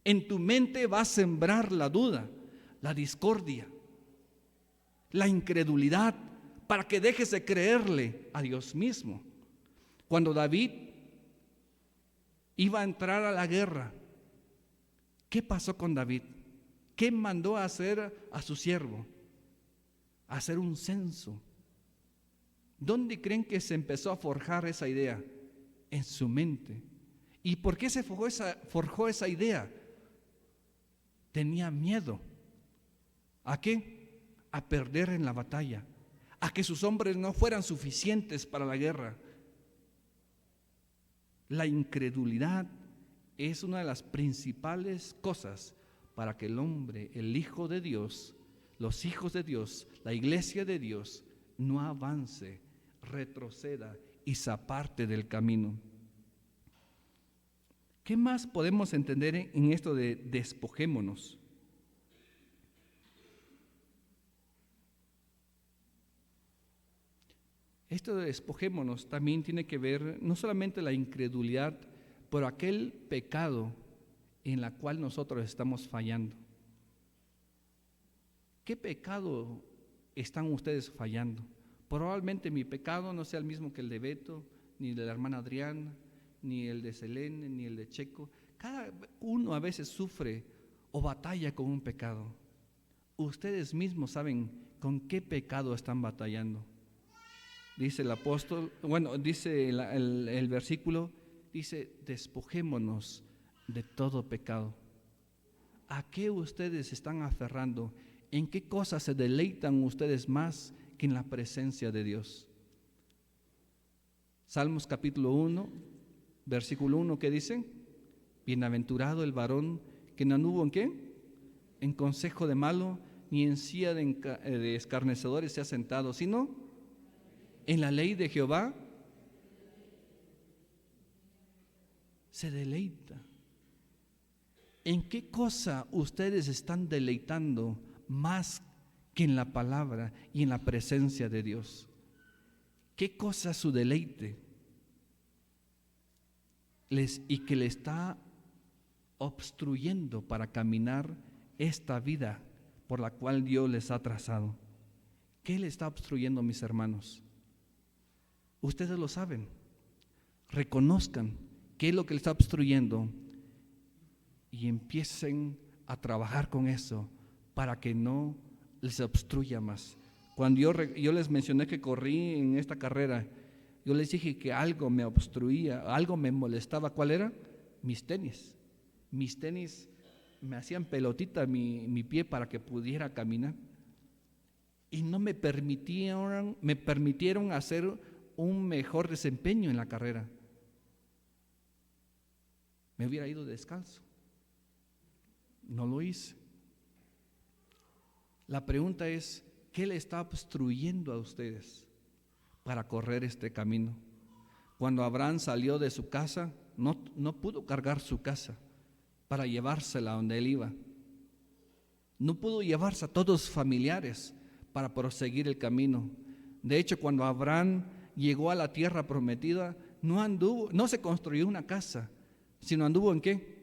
En tu mente va a sembrar la duda, la discordia, la incredulidad, para que dejes de creerle a Dios mismo. Cuando David iba a entrar a la guerra, ¿qué pasó con David? ¿Qué mandó a hacer a su siervo? A hacer un censo. ¿Dónde creen que se empezó a forjar esa idea? En su mente. ¿Y por qué se forjó esa idea? Tenía miedo. ¿A qué? A perder en la batalla, a que sus hombres no fueran suficientes para la guerra. La incredulidad es una de las principales cosas para que el hombre, el Hijo de Dios, los hijos de Dios, la iglesia de Dios, no avance, retroceda y se aparte del camino. ¿Qué más podemos entender en esto de despojémonos? Esto de despojémonos también tiene que ver no solamente la incredulidad, por aquel pecado en la cual nosotros estamos fallando. ¿Qué pecado están ustedes fallando? Probablemente mi pecado no sea el mismo que el de Beto, ni de la hermana Adriana, ni el de Selene, ni el de Checo. Cada uno a veces sufre o batalla con un pecado. Ustedes mismos saben con qué pecado están batallando. Dice el apóstol, dice el versículo, dice, despojémonos de todo pecado. ¿A qué ustedes están aferrando? ¿En qué cosas se deleitan ustedes más que en la presencia de Dios? Salmos capítulo 1, versículo 1, ¿qué dice? Bienaventurado el varón que no anduvo ¿en qué? En consejo de malo, ni en silla de escarnecedores se ha sentado, sino en la ley de Jehová se deleita. ¿En qué cosa ustedes están deleitando más que en la palabra y en la presencia de Dios? ¿Qué cosa es su deleite? Y que le está obstruyendo para caminar esta vida por la cual Dios les ha trazado. ¿Qué le está obstruyendo, mis hermanos? Ustedes lo saben. Reconozcan qué es lo que le está obstruyendo y empiecen a trabajar con eso para que no les obstruya más. Cuando yo les mencioné que corrí en esta carrera, yo les dije que algo me obstruía, algo me molestaba. ¿Cuál era? Mis tenis. Mis tenis me hacían pelotita mi pie para que pudiera caminar. Y no me permitieron hacer un mejor desempeño en la carrera. Me hubiera ido descalzo. No lo hice. La pregunta es, ¿qué le está obstruyendo a ustedes para correr este camino? Cuando Abraham salió de su casa, no pudo cargar su casa para llevársela a donde él iba. No pudo llevarse a todos sus familiares para proseguir el camino. De hecho, cuando Abraham llegó a la tierra prometida, no se construyó una casa, sino anduvo ¿en qué?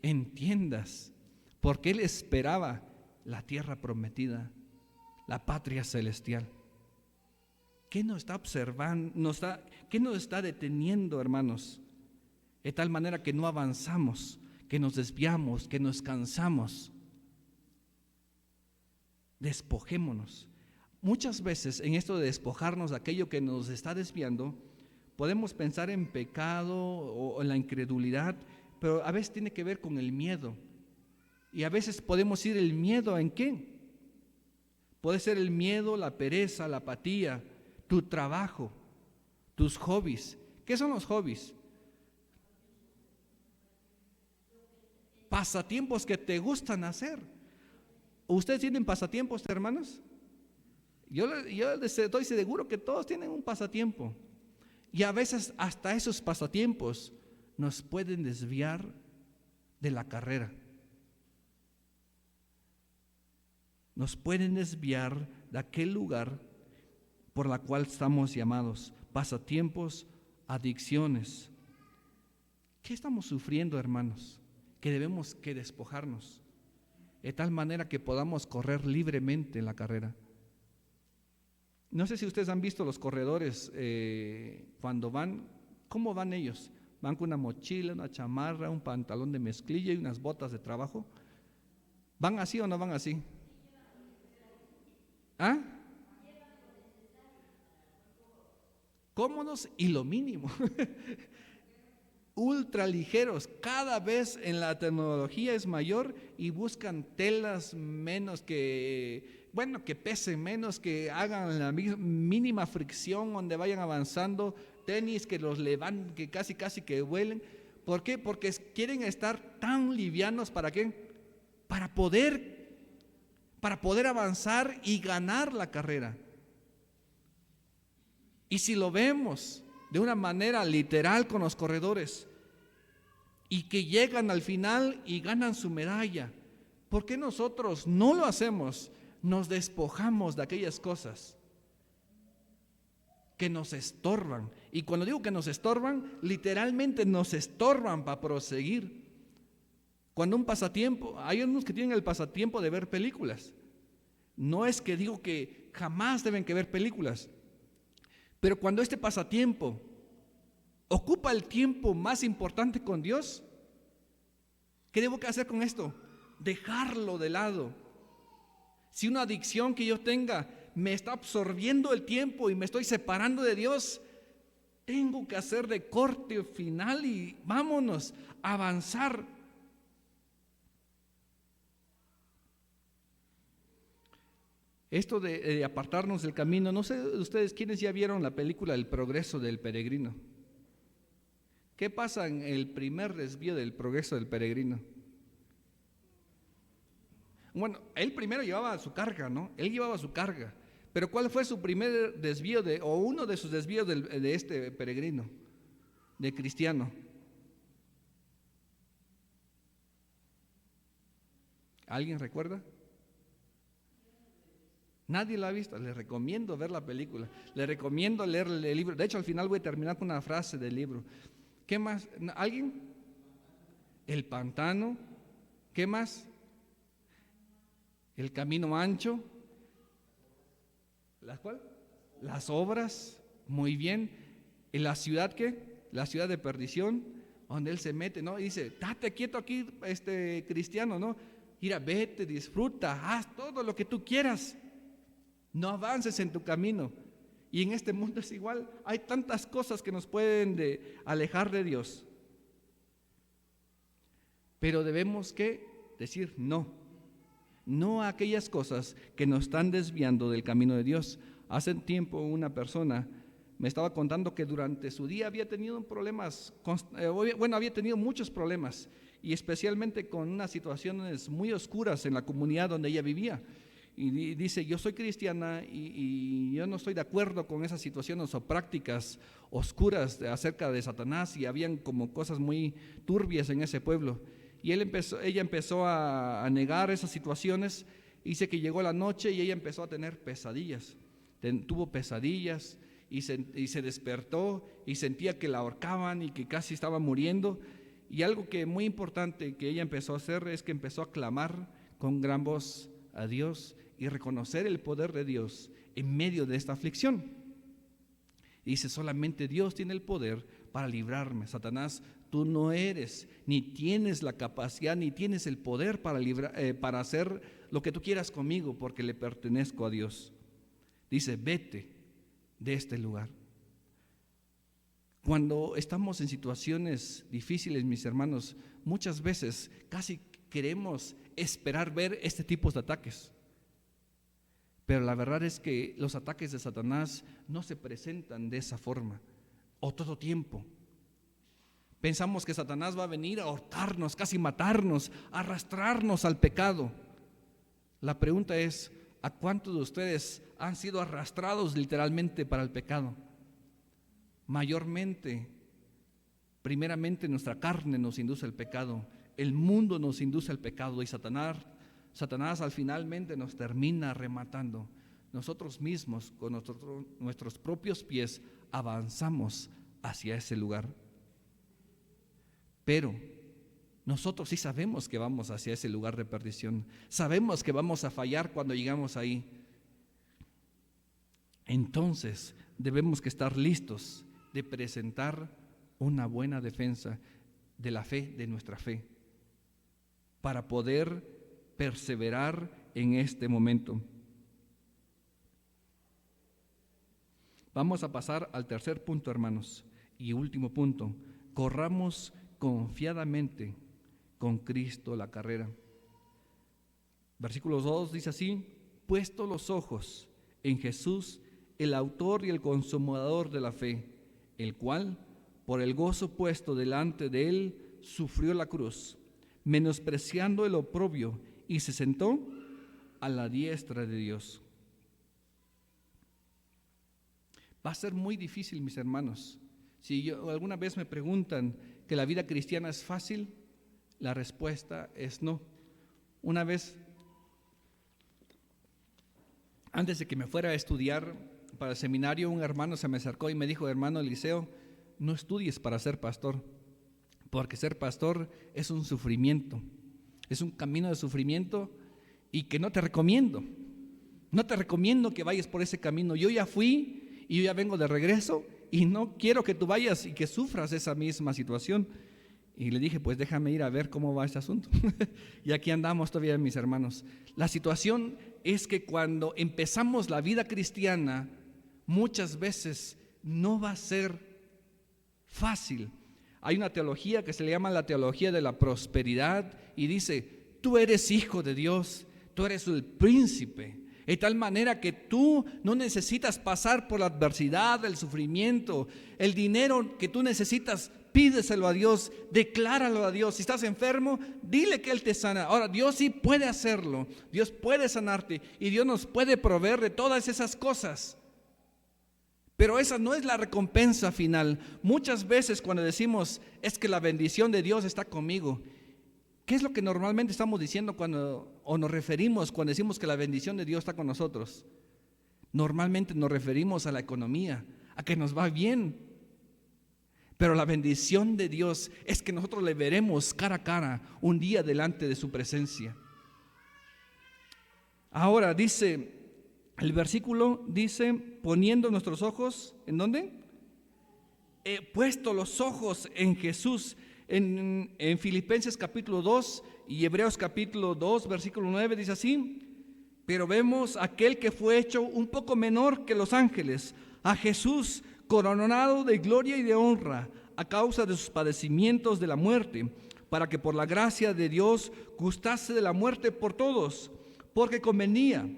En tiendas, porque él esperaba la tierra prometida, la patria celestial. ¿Qué nos está observando? ¿Qué nos está deteniendo, hermanos? de tal manera que no avanzamos, que nos desviamos, que nos cansamos. Despojémonos. Muchas veces en esto de despojarnos de aquello que nos está desviando, podemos pensar en pecado o en la incredulidad, pero a veces tiene que ver con el miedo. Y a veces podemos ir el miedo ¿en qué? Puede ser el miedo, la pereza, la apatía, tu trabajo, tus hobbies. ¿Qué son los hobbies? Pasatiempos que te gustan hacer. ¿Ustedes tienen pasatiempos, hermanos? Yo estoy seguro que todos tienen un pasatiempo. Y a veces hasta esos pasatiempos nos pueden desviar de la carrera. Nos pueden desviar de aquel lugar por la cual estamos llamados. Pasatiempos, adicciones. ¿Qué estamos sufriendo, hermanos? Que debemos que despojarnos, de tal manera que podamos correr libremente en la carrera. No sé si ustedes han visto los corredores cuando van, ¿cómo van ellos? Van con una mochila, una chamarra, un pantalón de mezclilla y unas botas de trabajo. ¿Van así o no van así? ¿Ah? Cómodos y lo mínimo. Ultra ligeros, cada vez en la tecnología es mayor y buscan telas menos que, bueno, que pesen menos, que hagan la mínima fricción donde vayan avanzando, tenis que los levanten, que casi que vuelen. ¿Por qué? Porque quieren estar tan livianos. ¿Para qué? Para poder avanzar y ganar la carrera. Y si lo vemos de una manera literal con los corredores y que llegan al final y ganan su medalla, ¿por qué nosotros no lo hacemos? Nos despojamos de aquellas cosas que nos estorban. Y cuando digo que nos estorban, literalmente nos estorban para proseguir. Cuando un pasatiempo, hay unos que tienen el pasatiempo de ver películas. No es que digo que jamás deben que ver películas, pero cuando este pasatiempo ocupa el tiempo más importante con Dios, ¿qué debo hacer con esto? Dejarlo de lado. Si una adicción que yo tenga me está absorbiendo el tiempo y me estoy separando de Dios, tengo que hacer de corte final y vámonos a avanzar. Esto de apartarnos del camino, no sé ustedes quiénes ya vieron la película El progreso del peregrino. ¿Qué pasa en el primer desvío del progreso del peregrino? Bueno, él primero llevaba su carga, ¿no? Él llevaba su carga. Pero ¿cuál fue su primer desvío o uno de sus desvíos de este peregrino, de cristiano? ¿Alguien recuerda? Nadie la ha visto. Les recomiendo ver la película. Les recomiendo leer el libro. De hecho, al final voy a terminar con una frase del libro. ¿Qué más? ¿Alguien? El pantano. ¿Qué más? El camino ancho. ¿Las cuál? Las obras. Muy bien. ¿En la ciudad qué? La ciudad de perdición, donde él se mete, ¿no? Y dice, date quieto aquí, cristiano, ¿no? Mira, vete, disfruta, haz todo lo que tú quieras. No avances en tu camino. Y en este mundo es igual. Hay tantas cosas que nos pueden alejar de Dios. Pero debemos que decir no. No a aquellas cosas que nos están desviando del camino de Dios. Hace tiempo una persona me estaba contando que durante su día había tenido problemas, había tenido muchos problemas, y especialmente con unas situaciones muy oscuras en la comunidad donde ella vivía. Y dice, yo soy cristiana y yo no estoy de acuerdo con esas situaciones o prácticas oscuras acerca de Satanás, y habían como cosas muy turbias en ese pueblo. Y ella empezó a negar esas situaciones. Dice que llegó la noche y ella empezó a tener pesadillas. Tuvo pesadillas y se despertó y sentía que la ahorcaban y que casi estaba muriendo. Y algo que muy importante que ella empezó a hacer es que empezó a clamar con gran voz a Dios y reconocer el poder de Dios en medio de esta aflicción. Y dice, solamente Dios tiene el poder para librarme. Satanás Tú no eres, ni tienes la capacidad, ni tienes el poder para hacer lo que tú quieras conmigo, porque le pertenezco a Dios. Dice, vete de este lugar. Cuando estamos en situaciones difíciles, mis hermanos, muchas veces casi queremos esperar ver este tipo de ataques. Pero la verdad es que los ataques de Satanás no se presentan de esa forma, o todo tiempo. Pensamos que Satanás va a venir a ahorcarnos, casi matarnos, arrastrarnos al pecado. La pregunta es, ¿a cuántos de ustedes han sido arrastrados literalmente para el pecado? Mayormente, primeramente nuestra carne nos induce al pecado, el mundo nos induce al pecado y Satanás al finalmente nos termina rematando. Nosotros mismos con nuestros propios pies avanzamos hacia ese lugar. Pero nosotros sí sabemos que vamos hacia ese lugar de perdición. Sabemos que vamos a fallar cuando llegamos ahí. Entonces debemos que estar listos de presentar una buena defensa de la fe, de nuestra fe, para poder perseverar en este momento. Vamos a pasar al tercer punto, hermanos, y último punto. Corramos confiadamente con Cristo la carrera. Versículo 2 dice así: puesto los ojos en Jesús, el autor y el consumador de la fe, el cual, por el gozo puesto delante de él, sufrió la cruz, menospreciando el oprobio, y se sentó a la diestra de Dios. Va a ser muy difícil, mis hermanos. Si alguna vez me preguntan que la vida cristiana es fácil, la respuesta es no. Una vez, antes de que me fuera a estudiar para el seminario, un hermano se me acercó y me dijo: hermano Eliseo, no estudies para ser pastor, porque ser pastor es un sufrimiento, es un camino de sufrimiento y que no te recomiendo. No te recomiendo que vayas por ese camino. Yo ya fui y yo ya vengo de regreso y no quiero que tú vayas y que sufras esa misma situación. Y le dije: pues déjame ir a ver cómo va este asunto. Y aquí andamos todavía, mis hermanos. La situación es que cuando empezamos la vida cristiana, muchas veces no va a ser fácil. Hay una teología que se le llama la teología de la prosperidad y dice: tú eres hijo de Dios, tú eres el príncipe, de tal manera que tú no necesitas pasar por la adversidad, el sufrimiento, el dinero que tú necesitas, pídeselo a Dios, decláralo a Dios. Si estás enfermo, dile que Él te sana. Ahora, Dios sí puede hacerlo, Dios puede sanarte y Dios nos puede proveer de todas esas cosas. Pero esa no es la recompensa final. Muchas veces cuando decimos es que la bendición de Dios está conmigo, ¿qué es lo que normalmente estamos diciendo o nos referimos cuando decimos que la bendición de Dios está con nosotros? Normalmente nos referimos a la economía, a que nos va bien. Pero la bendición de Dios es que nosotros le veremos cara a cara un día delante de su presencia. Ahora dice, el versículo dice, poniendo nuestros ojos, ¿en dónde? He puesto los ojos en Jesús. En Filipenses capítulo 2 y Hebreos capítulo 2 versículo 9 dice así: pero vemos a aquel que fue hecho un poco menor que los ángeles, a Jesús coronado de gloria y de honra a causa de sus padecimientos de la muerte, para que por la gracia de Dios gustase de la muerte por todos, porque convenía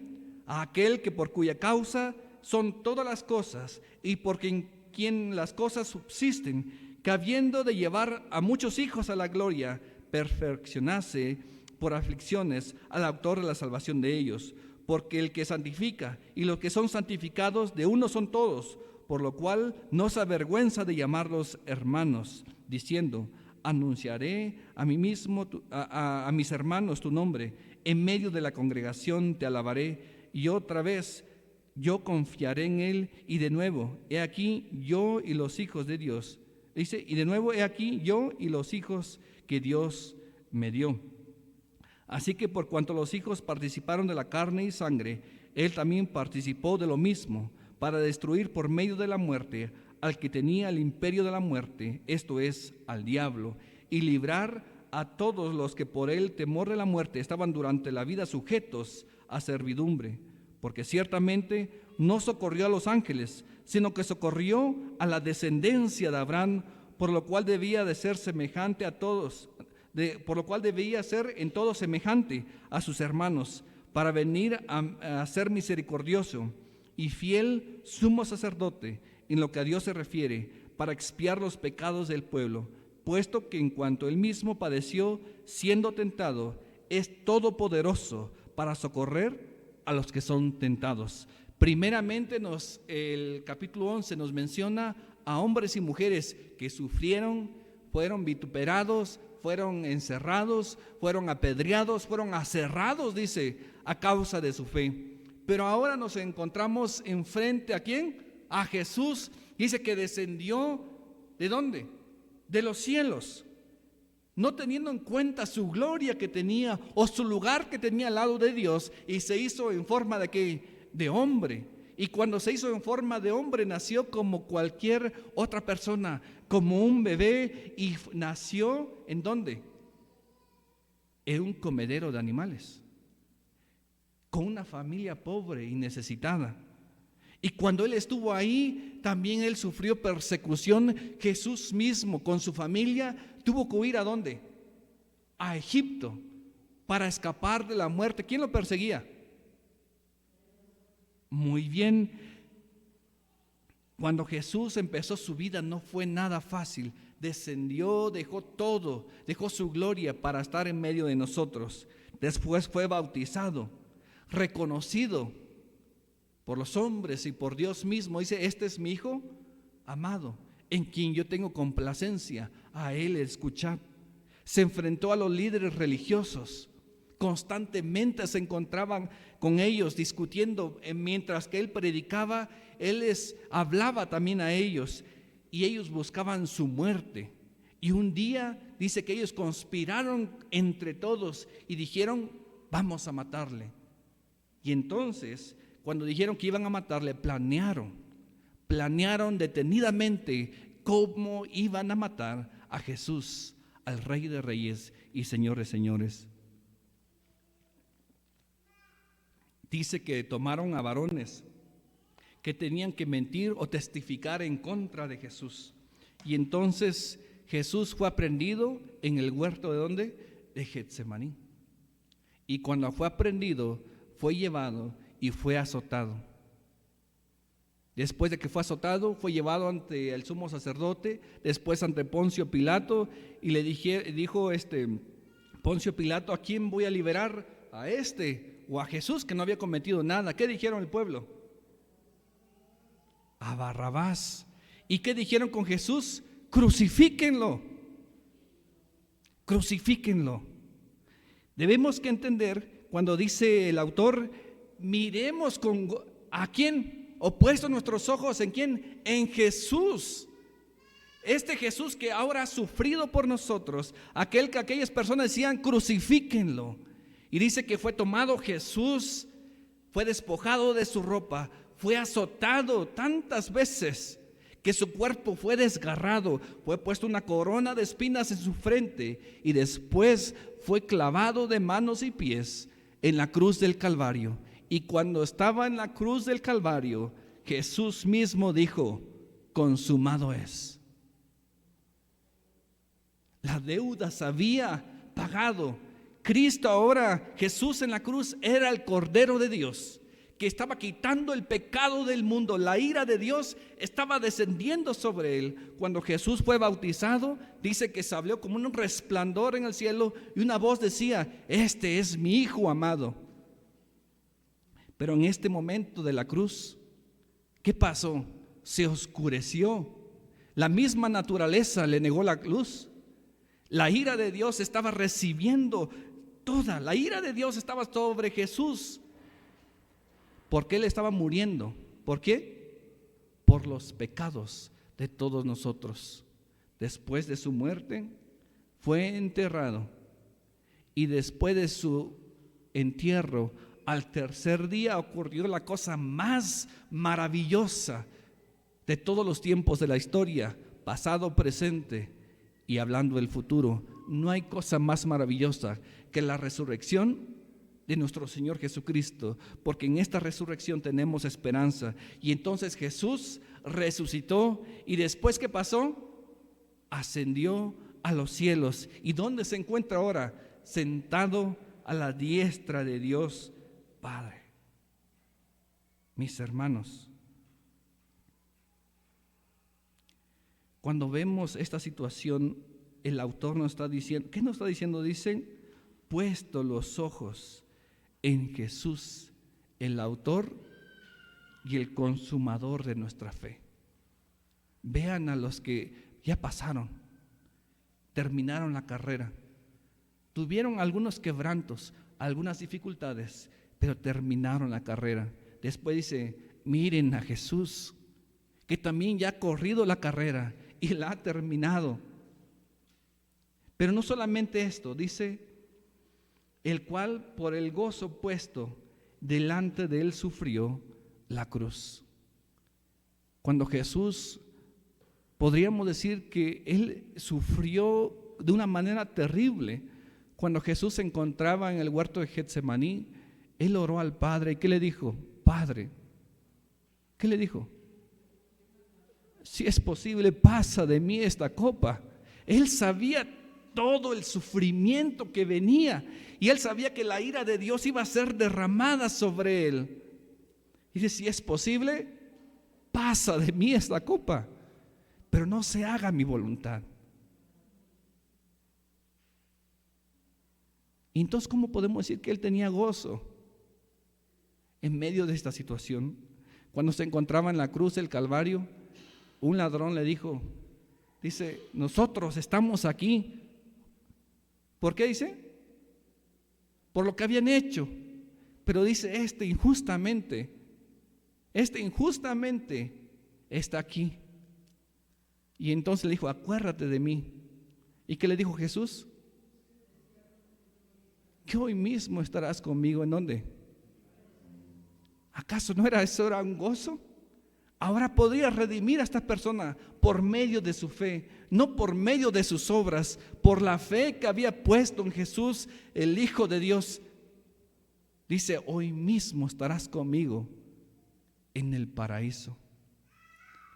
a aquel que por cuya causa son todas las cosas y por quien las cosas subsisten, que habiendo de llevar a muchos hijos a la gloria, perfeccionase por aflicciones al autor de la salvación de ellos. Porque el que santifica y los que son santificados de uno son todos, por lo cual no se avergüenza de llamarlos hermanos, diciendo: anunciaré a mí mismo, a mis hermanos tu nombre, en medio de la congregación te alabaré, y otra vez yo confiaré en él, y de nuevo, he aquí yo y los hijos de Dios. Dice, y de nuevo, he aquí yo y los hijos que Dios me dio. Así que por cuanto los hijos participaron de la carne y sangre, él también participó de lo mismo, para destruir por medio de la muerte al que tenía el imperio de la muerte, esto es, al diablo, y librar a todos los que por el temor de la muerte estaban durante la vida sujetos a servidumbre, porque ciertamente no socorrió a los ángeles, sino que socorrió a la descendencia de Abraham, por lo cual debía de ser semejante a todos, por lo cual debía ser en todo semejante a sus hermanos, para venir a ser misericordioso y fiel sumo sacerdote en lo que a Dios se refiere, para expiar los pecados del pueblo, puesto que en cuanto él mismo padeció siendo tentado, es todopoderoso para socorrer a los que son tentados. Primeramente el capítulo 11 nos menciona a hombres y mujeres que sufrieron, fueron vituperados, fueron encerrados, fueron apedreados, fueron aserrados, dice, a causa de su fe. Pero ahora nos encontramos enfrente ¿a quién? A Jesús. Dice que descendió, ¿de dónde? De los cielos, no teniendo en cuenta su gloria que tenía o su lugar que tenía al lado de Dios, y se hizo en forma de ¿qué? De hombre. Y cuando se hizo en forma de hombre, nació como cualquier otra persona, como un bebé, y nació ¿en dónde? En un comedero de animales, con una familia pobre y necesitada. Y cuando él estuvo ahí, también él sufrió persecución. Jesús mismo con su familia tuvo que huir ¿a dónde? A Egipto, para escapar de la muerte. ¿Quién lo perseguía? Muy bien. Cuando Jesús empezó su vida no fue nada fácil. Descendió, dejó todo, dejó su gloria para estar en medio de nosotros. Después fue bautizado, reconocido por los hombres y por Dios mismo. Dice, este es mi Hijo amado, en quien yo tengo complacencia, a Él escuchad. Se enfrentó a los líderes religiosos, constantemente se encontraban con ellos discutiendo, mientras que Él predicaba, Él les hablaba también a ellos, y ellos buscaban su muerte. Y un día dice que ellos conspiraron entre todos y dijeron, vamos a matarle. Y entonces, cuando dijeron que iban a matarle, planearon detenidamente cómo iban a matar a Jesús, al Rey de Reyes y Señor de Señores. Dice que tomaron a varones que tenían que mentir o testificar en contra de Jesús. Y entonces Jesús fue aprendido en el huerto ¿de dónde? De Getsemaní. Y cuando fue aprendido, fue llevado y fue azotado. Después de que fue azotado, fue llevado ante el sumo sacerdote, después ante Poncio Pilato, y le dijo Poncio Pilato, ¿a quién voy a liberar? ¿A este o a Jesús, que no había cometido nada? ¿Qué dijeron el pueblo? A Barrabás. ¿Y qué dijeron con Jesús? Crucifíquenlo. Crucifíquenlo. Debemos que entender, cuando dice el autor, miremos ¿a quién? O puesto nuestros ojos ¿en quién? En Jesús. Este Jesús que ahora ha sufrido por nosotros, aquel que aquellas personas decían crucifíquenlo. Y dice que fue tomado Jesús, fue despojado de su ropa, fue azotado tantas veces que su cuerpo fue desgarrado, fue puesto una corona de espinas en su frente y después fue clavado de manos y pies en la cruz del Calvario. Y cuando estaba en la cruz del Calvario, Jesús mismo dijo, consumado es. La deuda se había pagado. Cristo ahora, Jesús en la cruz, era el Cordero de Dios, que estaba quitando el pecado del mundo. La ira de Dios estaba descendiendo sobre él. Cuando Jesús fue bautizado, dice que salió como un resplandor en el cielo y una voz decía, este es mi Hijo amado. Pero en este momento de la cruz, ¿qué pasó? Se oscureció. La misma naturaleza le negó la luz. La ira de Dios estaba recibiendo toda. La ira de Dios estaba sobre Jesús, porque Él estaba muriendo. ¿Por qué? Por los pecados de todos nosotros. Después de su muerte, fue enterrado. Y después de su entierro, al tercer día ocurrió la cosa más maravillosa de todos los tiempos de la historia, pasado, presente y hablando del futuro. No hay cosa más maravillosa que la resurrección de nuestro Señor Jesucristo, porque en esta resurrección tenemos esperanza. Y entonces Jesús resucitó, y después, ¿qué pasó? Ascendió a los cielos. ¿Y dónde se encuentra ahora? Sentado a la diestra de Dios Padre. Mis hermanos, cuando vemos esta situación, el autor nos está diciendo, ¿qué nos está diciendo? Dice, puesto los ojos en Jesús, el autor y el consumador de nuestra fe. Vean a los que ya pasaron, terminaron la carrera, tuvieron algunos quebrantos, algunas dificultades, pero terminaron la carrera. Después dice, miren a Jesús, que también ya ha corrido la carrera y la ha terminado. Pero no solamente esto, dice, el cual por el gozo puesto delante de él sufrió la cruz. Cuando Jesús, podríamos decir que él sufrió de una manera terrible. Cuando Jesús se encontraba en el huerto de Getsemaní, él oró al Padre. ¿Y qué le dijo? Padre, ¿qué le dijo? Si es posible, pasa de mí esta copa. Él sabía todo el sufrimiento que venía, y él sabía que la ira de Dios iba a ser derramada sobre él. Y dice, si es posible, pasa de mí esta copa, pero no se haga mi voluntad. Y entonces, ¿cómo podemos decir que él tenía gozo en medio de esta situación? Cuando se encontraba en la cruz del Calvario, un ladrón le dijo, dice, nosotros estamos aquí. ¿Por qué dice? Por lo que habían hecho. Pero dice, este injustamente está aquí. Y entonces le dijo, acuérdate de mí. ¿Y qué le dijo Jesús? Que hoy mismo estarás conmigo. ¿En dónde? ¿Acaso no era eso, era un gozo? Ahora podría redimir a esta persona por medio de su fe, no por medio de sus obras, por la fe que había puesto en Jesús, el Hijo de Dios. Dice, hoy mismo estarás conmigo en el paraíso.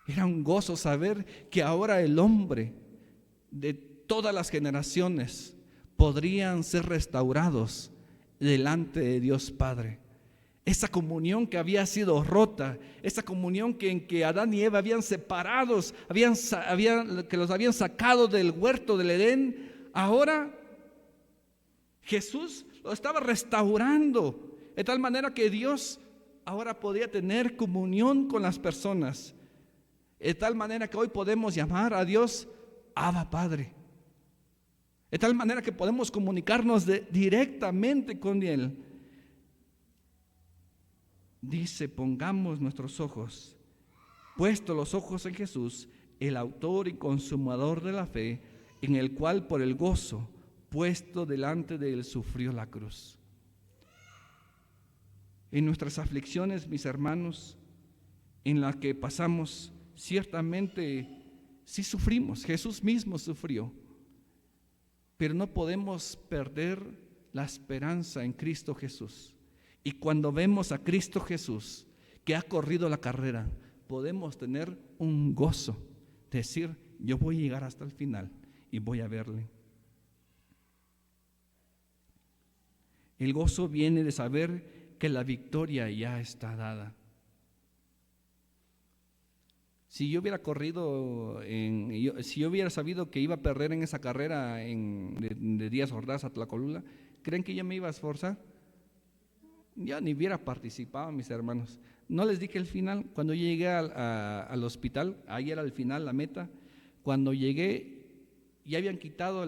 Era un gozo saber que ahora el hombre de todas las generaciones podrían ser restaurados delante de Dios Padre. Esa comunión que había sido rota, esa comunión en que Adán y Eva habían separados, que los habían sacado del huerto del Edén, ahora Jesús lo estaba restaurando, de tal manera que Dios ahora podía tener comunión con las personas, de tal manera que hoy podemos llamar a Dios Abba Padre, de tal manera que podemos comunicarnos directamente con Él. Dice, pongamos nuestros ojos, puestos los ojos en Jesús, el autor y consumador de la fe, en el cual por el gozo puesto delante de él sufrió la cruz. En nuestras aflicciones, mis hermanos, en las que pasamos, ciertamente sí sufrimos, Jesús mismo sufrió, pero no podemos perder la esperanza en Cristo Jesús. Y cuando vemos a Cristo Jesús, que ha corrido la carrera, podemos tener un gozo, decir, yo voy a llegar hasta el final y voy a verle. El gozo viene de saber que la victoria ya está dada. Si yo hubiera si yo hubiera sabido que iba a perder en esa carrera de Díaz Ordaz a Tlacolula, ¿creen que yo me iba a esforzar? Ya ni hubiera participado, mis hermanos. No les dije el final. Cuando llegué al hospital, ahí era el final, la meta. Cuando llegué, ya habían quitado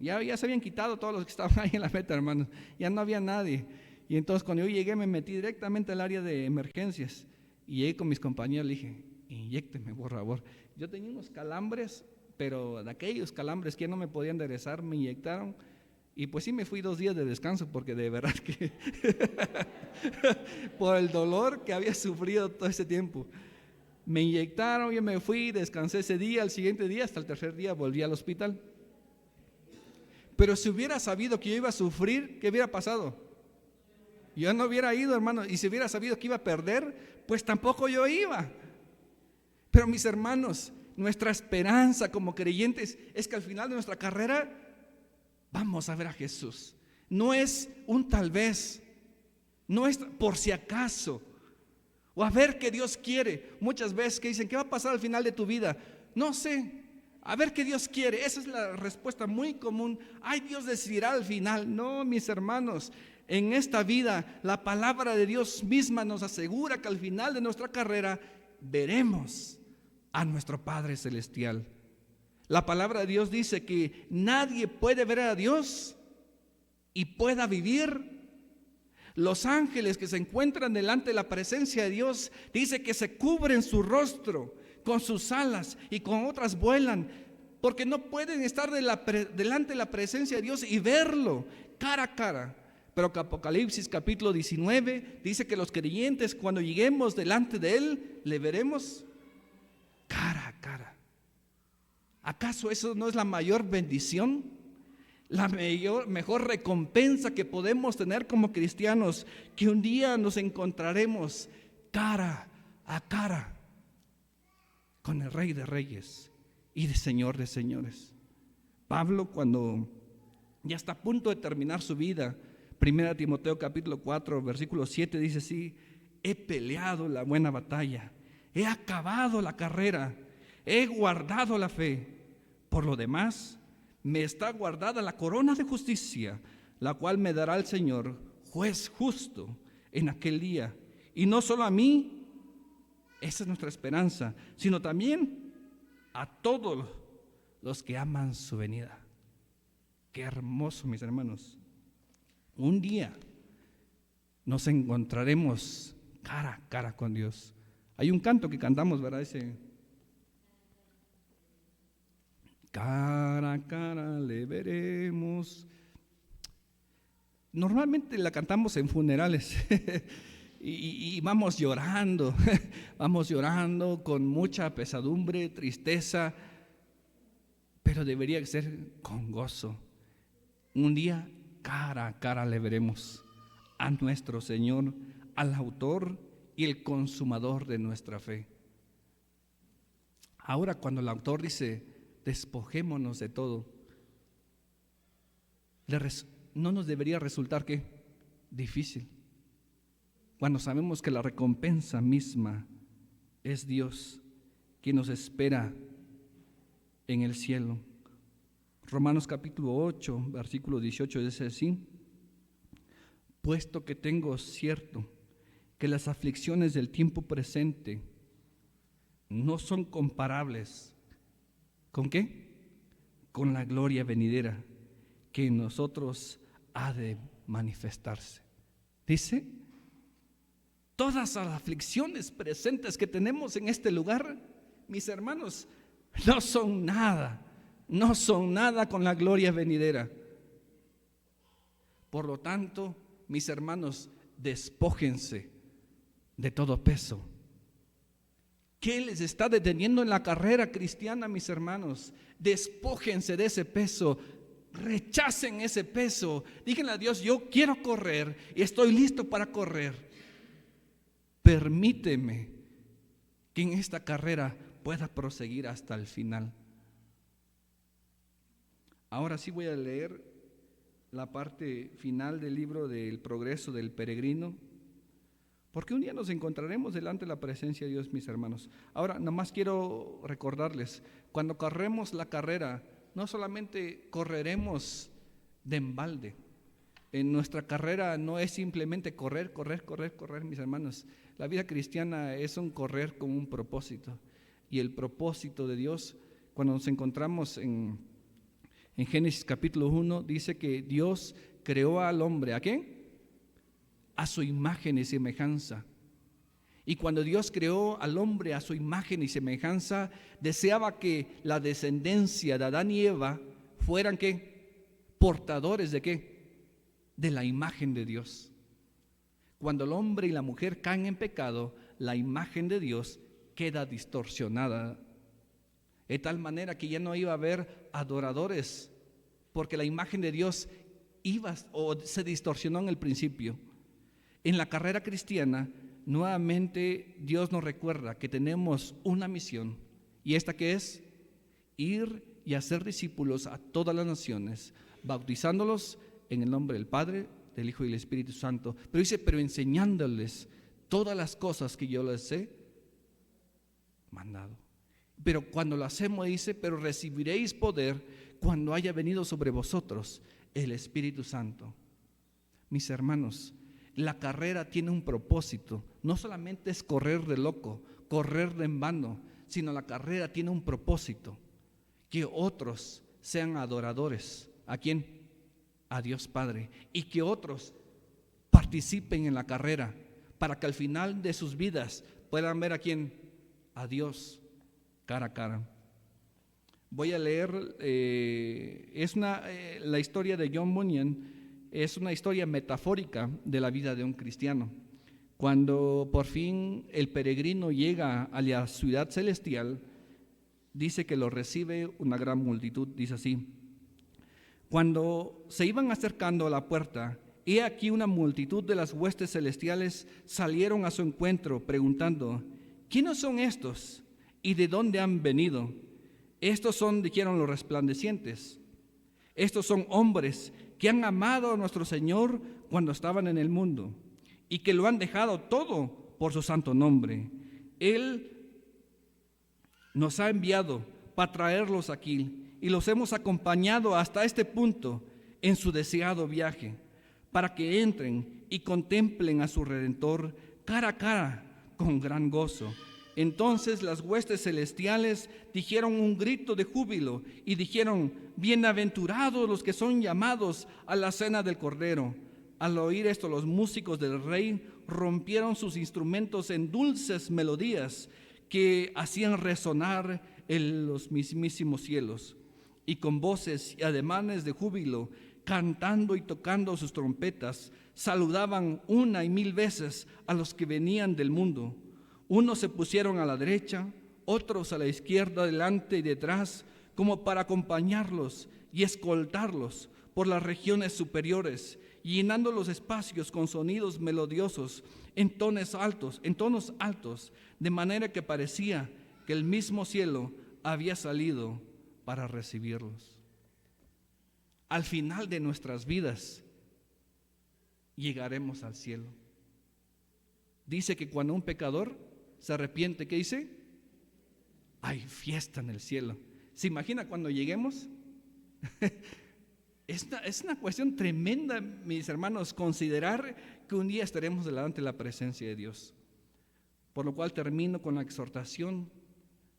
ya se habían quitado todos los que estaban ahí en la meta, hermanos. Ya no había nadie. Y entonces cuando yo llegué, me metí directamente al área de emergencias. Y llegué con mis compañeros, le dije, inyécteme, por favor. Yo tenía unos calambres, pero de aquellos calambres que no me podían enderezar, me inyectaron. Y pues sí me fui 2 días de descanso, porque de verdad que por el dolor que había sufrido todo ese tiempo. Me inyectaron, yo me fui, descansé ese día, al siguiente día, hasta el tercer día volví al hospital. Pero si hubiera sabido que yo iba a sufrir, ¿qué hubiera pasado? Yo no hubiera ido, hermano, y si hubiera sabido que iba a perder, pues tampoco yo iba. Pero mis hermanos, nuestra esperanza como creyentes es que al final de nuestra carrera vamos a ver a Jesús. No es un tal vez, no es por si acaso, o a ver qué Dios quiere. Muchas veces que dicen, ¿qué va a pasar al final de tu vida? No sé, a ver qué Dios quiere. Esa es la respuesta muy común. Ay, Dios decidirá al final. No, mis hermanos, en esta vida la palabra de Dios misma nos asegura que al final de nuestra carrera veremos a nuestro Padre Celestial. La palabra de Dios dice que nadie puede ver a Dios y pueda vivir. Los ángeles que se encuentran delante de la presencia de Dios, dice que se cubren su rostro con sus alas y con otras vuelan, porque no pueden estar delante de la presencia de Dios y verlo cara a cara. Pero que Apocalipsis capítulo 19 dice que los creyentes, cuando lleguemos delante de Él, le veremos cara a cara. ¿Acaso eso no es la mayor bendición? La mejor recompensa que podemos tener como cristianos, que un día nos encontraremos cara a cara con el Rey de Reyes y el Señor de Señores. Pablo, cuando ya está a punto de terminar su vida, 1 Timoteo capítulo 4 versículo 7 dice así: he peleado la buena batalla, he acabado la carrera, he guardado la fe. Por lo demás, me está guardada la corona de justicia, la cual me dará el Señor, juez justo, en aquel día. Y no solo a mí, esa es nuestra esperanza, sino también a todos los que aman su venida. Qué hermoso, mis hermanos. Un día nos encontraremos cara a cara con Dios. Hay un canto que cantamos, ¿verdad? Cara a cara le veremos. Normalmente la cantamos en funerales y vamos llorando, vamos llorando con mucha pesadumbre, tristeza, pero debería ser con gozo. Un día cara a cara le veremos a nuestro Señor, al autor y el consumador de nuestra fe. Ahora, cuando el autor dice despojémonos de todo, no nos debería resultar ¿qué? Difícil, cuando sabemos que la recompensa misma es Dios, quien nos espera en el cielo. Romanos capítulo 8 versículo 18 dice así: puesto que tengo cierto que las aflicciones del tiempo presente no son comparables ¿con qué? Con la gloria venidera que en nosotros ha de manifestarse. Dice, todas las aflicciones presentes que tenemos en este lugar, mis hermanos, no son nada con la gloria venidera. Por lo tanto, mis hermanos, despójense de todo peso. ¿Qué les está deteniendo en la carrera cristiana, mis hermanos? Despójense de ese peso, rechacen ese peso. Díganle a Dios, yo quiero correr y estoy listo para correr. Permíteme que en esta carrera pueda proseguir hasta el final. Ahora sí voy a leer la parte final del libro del progreso del peregrino, porque un día nos encontraremos delante de la presencia de Dios, mis hermanos. Ahora, nomás quiero recordarles, cuando corremos la carrera, no solamente correremos de embalde. En nuestra carrera no es simplemente correr, mis hermanos. La vida cristiana es un correr con un propósito. Y el propósito de Dios, cuando nos encontramos en Génesis capítulo 1, dice que Dios creó al hombre, ¿a quién? A su imagen y semejanza. Y cuando Dios creó al hombre a su imagen y semejanza, deseaba que la descendencia de Adán y Eva fueran ¿qué? Portadores de ¿qué? De la imagen de Dios. Cuando el hombre y la mujer caen en pecado, la imagen de Dios queda distorsionada, de tal manera que ya no iba a haber adoradores, porque la imagen de Dios se distorsionó en el principio. En la carrera cristiana, nuevamente Dios nos recuerda que tenemos una misión, y esta que es ir y hacer discípulos a todas las naciones, bautizándolos en el nombre del Padre, del Hijo y del Espíritu Santo. Pero dice, pero enseñándoles todas las cosas que yo les he mandado. Pero cuando lo hacemos, dice, pero recibiréis poder cuando haya venido sobre vosotros el Espíritu Santo. Mis hermanos, la carrera tiene un propósito. No solamente es correr de loco, correr de en vano, sino la carrera tiene un propósito. Que otros sean adoradores. ¿A quién? A Dios Padre. Y que otros participen en la carrera para que al final de sus vidas puedan ver a quién, a Dios cara a cara. Voy a leer, la historia de John Bunyan es una historia metafórica de la vida de un cristiano. Cuando por fin el peregrino llega a la ciudad celestial, dice que lo recibe una gran multitud. Dice así: cuando se iban acercando a la puerta, he aquí una multitud de las huestes celestiales salieron a su encuentro, preguntando: ¿quiénes son estos y de dónde han venido? Estos son, dijeron los resplandecientes, estos son hombres que han amado a nuestro Señor cuando estaban en el mundo y que lo han dejado todo por su santo nombre. Él nos ha enviado para traerlos aquí y los hemos acompañado hasta este punto en su deseado viaje, para que entren y contemplen a su Redentor cara a cara con gran gozo. Entonces las huestes celestiales dijeron un grito de júbilo y dijeron: bienaventurados los que son llamados a la cena del Cordero. Al oír esto, los músicos del rey rompieron sus instrumentos en dulces melodías que hacían resonar en los mismísimos cielos, y con voces y ademanes de júbilo, cantando y tocando sus trompetas, saludaban una y mil veces a los que venían del mundo. Unos se pusieron a la derecha, otros a la izquierda, delante y detrás, como para acompañarlos y escoltarlos por las regiones superiores, llenando los espacios con sonidos melodiosos en tonos altos, de manera que parecía que el mismo cielo había salido para recibirlos. Al final de nuestras vidas llegaremos al cielo. Dice que cuando un pecador se arrepiente, ¿qué dice? Hay fiesta en el cielo. ¿Se imagina cuando lleguemos? Es una cuestión tremenda, mis hermanos, considerar que un día estaremos delante de la presencia de Dios. Por lo cual termino con la exhortación: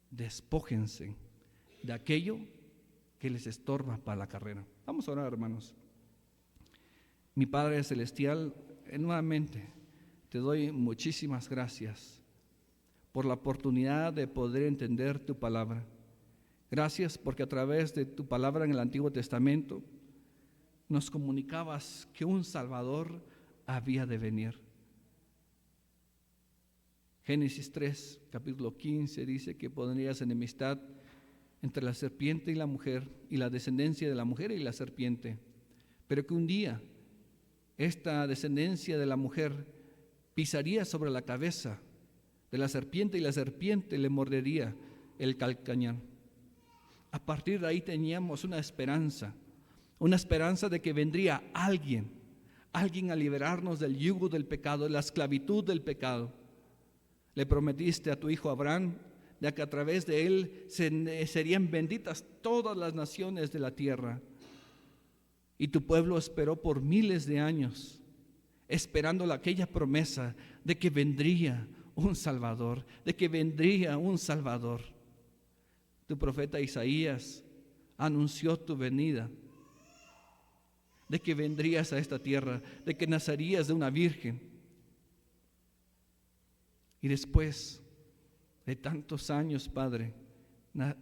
despójense de aquello que les estorba para la carrera. Vamos a orar, hermanos. Mi Padre Celestial, nuevamente te doy muchísimas gracias por la oportunidad de poder entender tu palabra. Gracias porque a través de tu palabra en el Antiguo Testamento nos comunicabas que un Salvador había de venir. Génesis 3, capítulo 15 dice que pondrías enemistad entre la serpiente y la mujer, y la descendencia de la mujer y la serpiente, pero que un día esta descendencia de la mujer pisaría sobre la cabeza de la serpiente y la serpiente le mordería el calcañar. A partir de ahí teníamos una esperanza de que vendría alguien a liberarnos del yugo del pecado, de la esclavitud del pecado. Le prometiste a tu hijo Abraham de que a través de él serían benditas todas las naciones de la tierra. Y tu pueblo esperó por miles de años, esperando aquella promesa de que vendría un Salvador, Tu profeta Isaías anunció tu venida, de que vendrías a esta tierra, de que nacerías de una virgen. Y después de tantos años, Padre,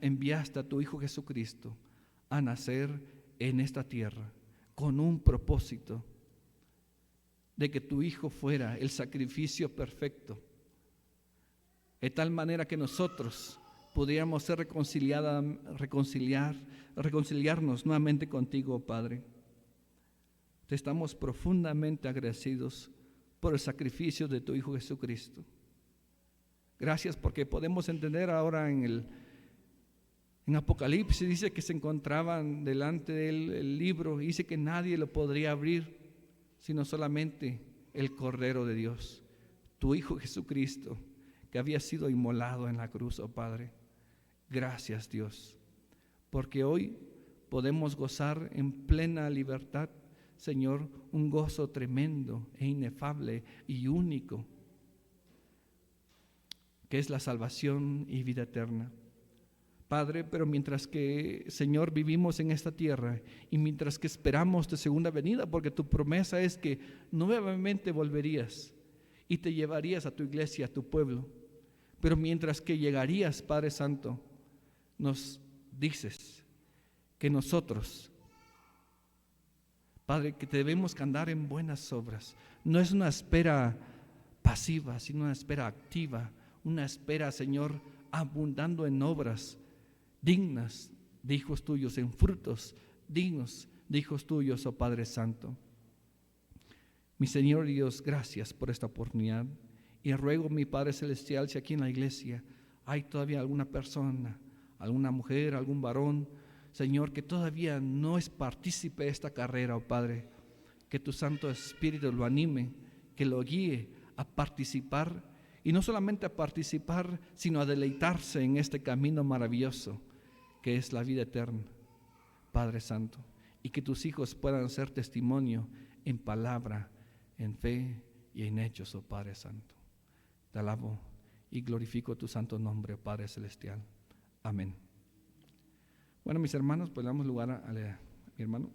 enviaste a tu Hijo Jesucristo a nacer en esta tierra con un propósito, de que tu Hijo fuera el sacrificio perfecto, de tal manera que nosotros pudiéramos ser reconciliarnos nuevamente contigo, Padre. Te estamos profundamente agradecidos por el sacrificio de tu Hijo Jesucristo. Gracias porque podemos entender ahora en Apocalipsis, dice que se encontraban delante de él el libro, y dice que nadie lo podría abrir, sino solamente el Cordero de Dios, tu Hijo Jesucristo, que había sido inmolado en la cruz, oh Padre. Gracias, Dios, porque hoy podemos gozar en plena libertad, Señor, un gozo tremendo e inefable y único, que es la salvación y vida eterna. Padre, pero mientras que, Señor, vivimos en esta tierra y mientras que esperamos tu segunda venida, porque tu promesa es que nuevamente volverías y te llevarías a tu iglesia, a tu pueblo, pero mientras que llegarías, Padre Santo, nos dices que nosotros, Padre, que debemos andar en buenas obras. No es una espera pasiva, sino una espera activa, una espera, Señor, abundando en obras dignas de hijos tuyos, en frutos dignos de hijos tuyos, oh Padre Santo. Mi Señor Dios, gracias por esta oportunidad, y ruego, mi Padre Celestial, si aquí en la iglesia hay todavía alguna persona, alguna mujer, algún varón, Señor, que todavía no es partícipe de esta carrera, oh Padre, que tu Santo Espíritu lo anime, que lo guíe a participar, y no solamente a participar, sino a deleitarse en este camino maravilloso que es la vida eterna, Padre Santo, y que tus hijos puedan ser testimonio en palabra, en fe y en hechos, oh Padre Santo. Te alabo y glorifico tu santo nombre, oh Padre Celestial. Amén. Bueno, mis hermanos, pues le damos lugar a mi hermano.